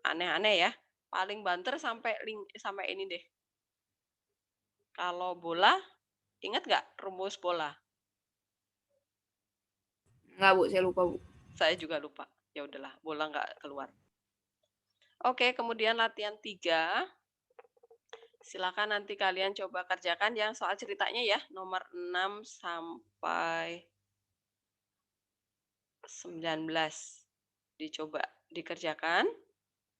A: aneh-aneh ya. Paling banter sampai ini deh. Kalau bola, ingat nggak rumus bola?
H: Nggak, Bu, saya lupa, Bu.
A: Saya juga lupa. Ya udahlah, bola nggak keluar. Oke, kemudian latihan 3. Silakan nanti kalian coba kerjakan yang soal ceritanya ya, nomor 6 sampai 19. Dicoba dikerjakan.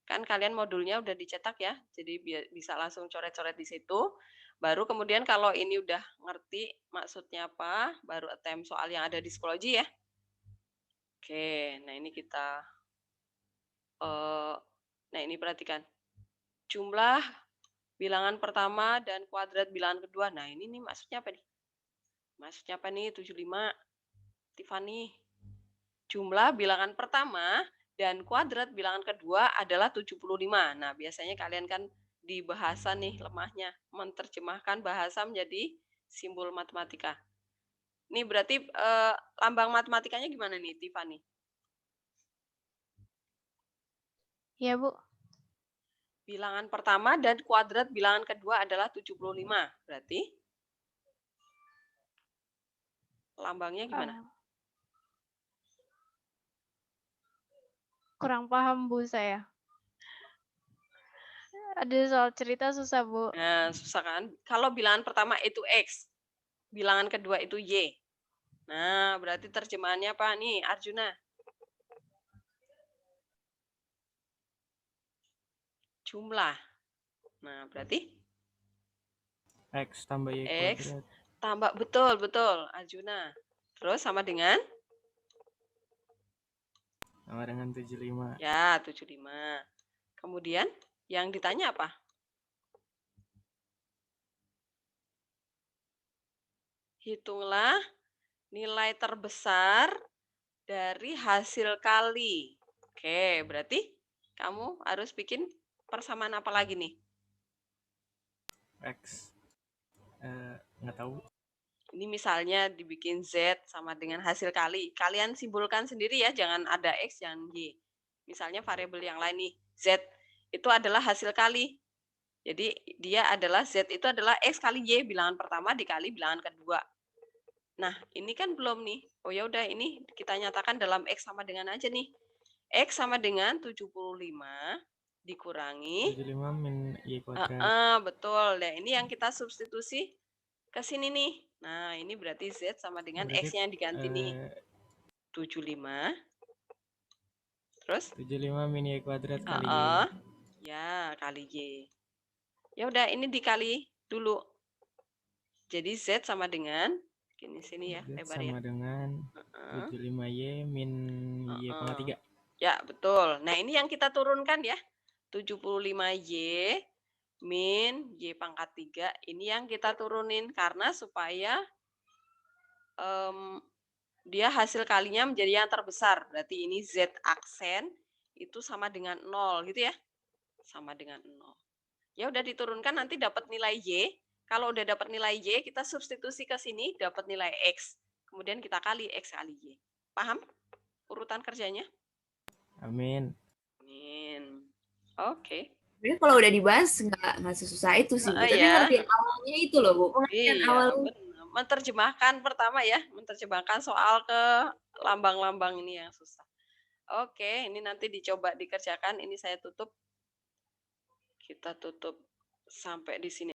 A: Kan kalian modulnya udah dicetak ya, jadi bisa langsung coret-coret di situ. Baru kemudian kalau ini udah ngerti maksudnya apa, baru attempt soal yang ada di psikologi ya. Oke, nah ini kita, nah ini perhatikan. Jumlah bilangan pertama dan kuadrat bilangan kedua. Nah ini nih maksudnya apa nih? Maksudnya apa nih 75? Tiffany. Jumlah bilangan pertama dan kuadrat bilangan kedua adalah 75. Nah, biasanya kalian kan di bahasa nih lemahnya, menerjemahkan bahasa menjadi simbol matematika. Ini berarti lambang matematikanya gimana nih, Tiffany?
J: Iya, Bu.
A: Bilangan pertama dan kuadrat bilangan kedua adalah 75. Berarti lambangnya gimana?
J: Kurang paham, Bu, saya. Ada soal cerita susah, Bu.
A: Nah, susah kan? Kalau bilangan pertama itu X, bilangan kedua itu Y. Nah, berarti terjemahannya apa nih, Arjuna? Jumlah. Nah, berarti?
E: X tambah Y
A: X
E: kuadrat.
A: tambah, betul, Arjuna. Terus sama dengan?
E: Sama dengan 75.
A: Ya, 75. Kemudian yang ditanya apa? Hitunglah nilai terbesar dari hasil kali. Oke, berarti kamu harus bikin persamaan apa lagi nih?
E: X. Nggak tahu.
A: Ini misalnya dibikin Z sama dengan hasil kali. Kalian simpulkan sendiri ya, jangan ada X, jangan Y. Misalnya variabel yang lain nih, Z itu adalah hasil kali. Jadi dia adalah Z itu adalah X kali Y, bilangan pertama dikali bilangan kedua. Nah, ini kan belum nih. Oh ya udah, ini kita nyatakan dalam X sama dengan aja nih. X sama dengan 75 dikurangi
E: 75 min Y kuadrat.
A: betul. Nah, ini yang kita substitusi ke sini nih. Nah, ini berarti Z sama dengan
E: Berarti,
A: X-nya diganti nih. 75. Terus?
E: 75 min Y kuadrat kali Y.
A: Ya, kali Y. Ya udah, ini dikali dulu. Jadi Z sama dengan ini sini ya,
E: Z
A: lebar
E: sama
A: ya.
E: dengan 75Y min Y pangkat 3.
A: Ya, betul. Nah, ini yang kita turunkan ya. 75Y min Y pangkat 3. Ini yang kita turunin karena supaya dia hasil kalinya menjadi yang terbesar. Berarti ini Z aksen itu sama dengan 0 gitu ya. Sama dengan 0. Ya udah diturunkan, nanti dapat nilai Y. Kalau udah dapat nilai Y, kita substitusi ke sini, dapat nilai X. Kemudian kita kali X kali Y. Paham urutan kerjanya?
E: Amin.
A: Amin. Oke.
H: Sebenarnya kalau udah dibahas nggak sesusah itu sih, Bu. Tapi
A: Iya.
H: ngertiin awalnya itu loh, Bu. Pengertian
A: Iya,
H: awal.
A: benar. Menerjemahkan pertama ya, menerjemahkan soal ke lambang-lambang ini yang susah. Oke, ini nanti dicoba dikerjakan. Ini saya tutup. Kita tutup sampai di sini.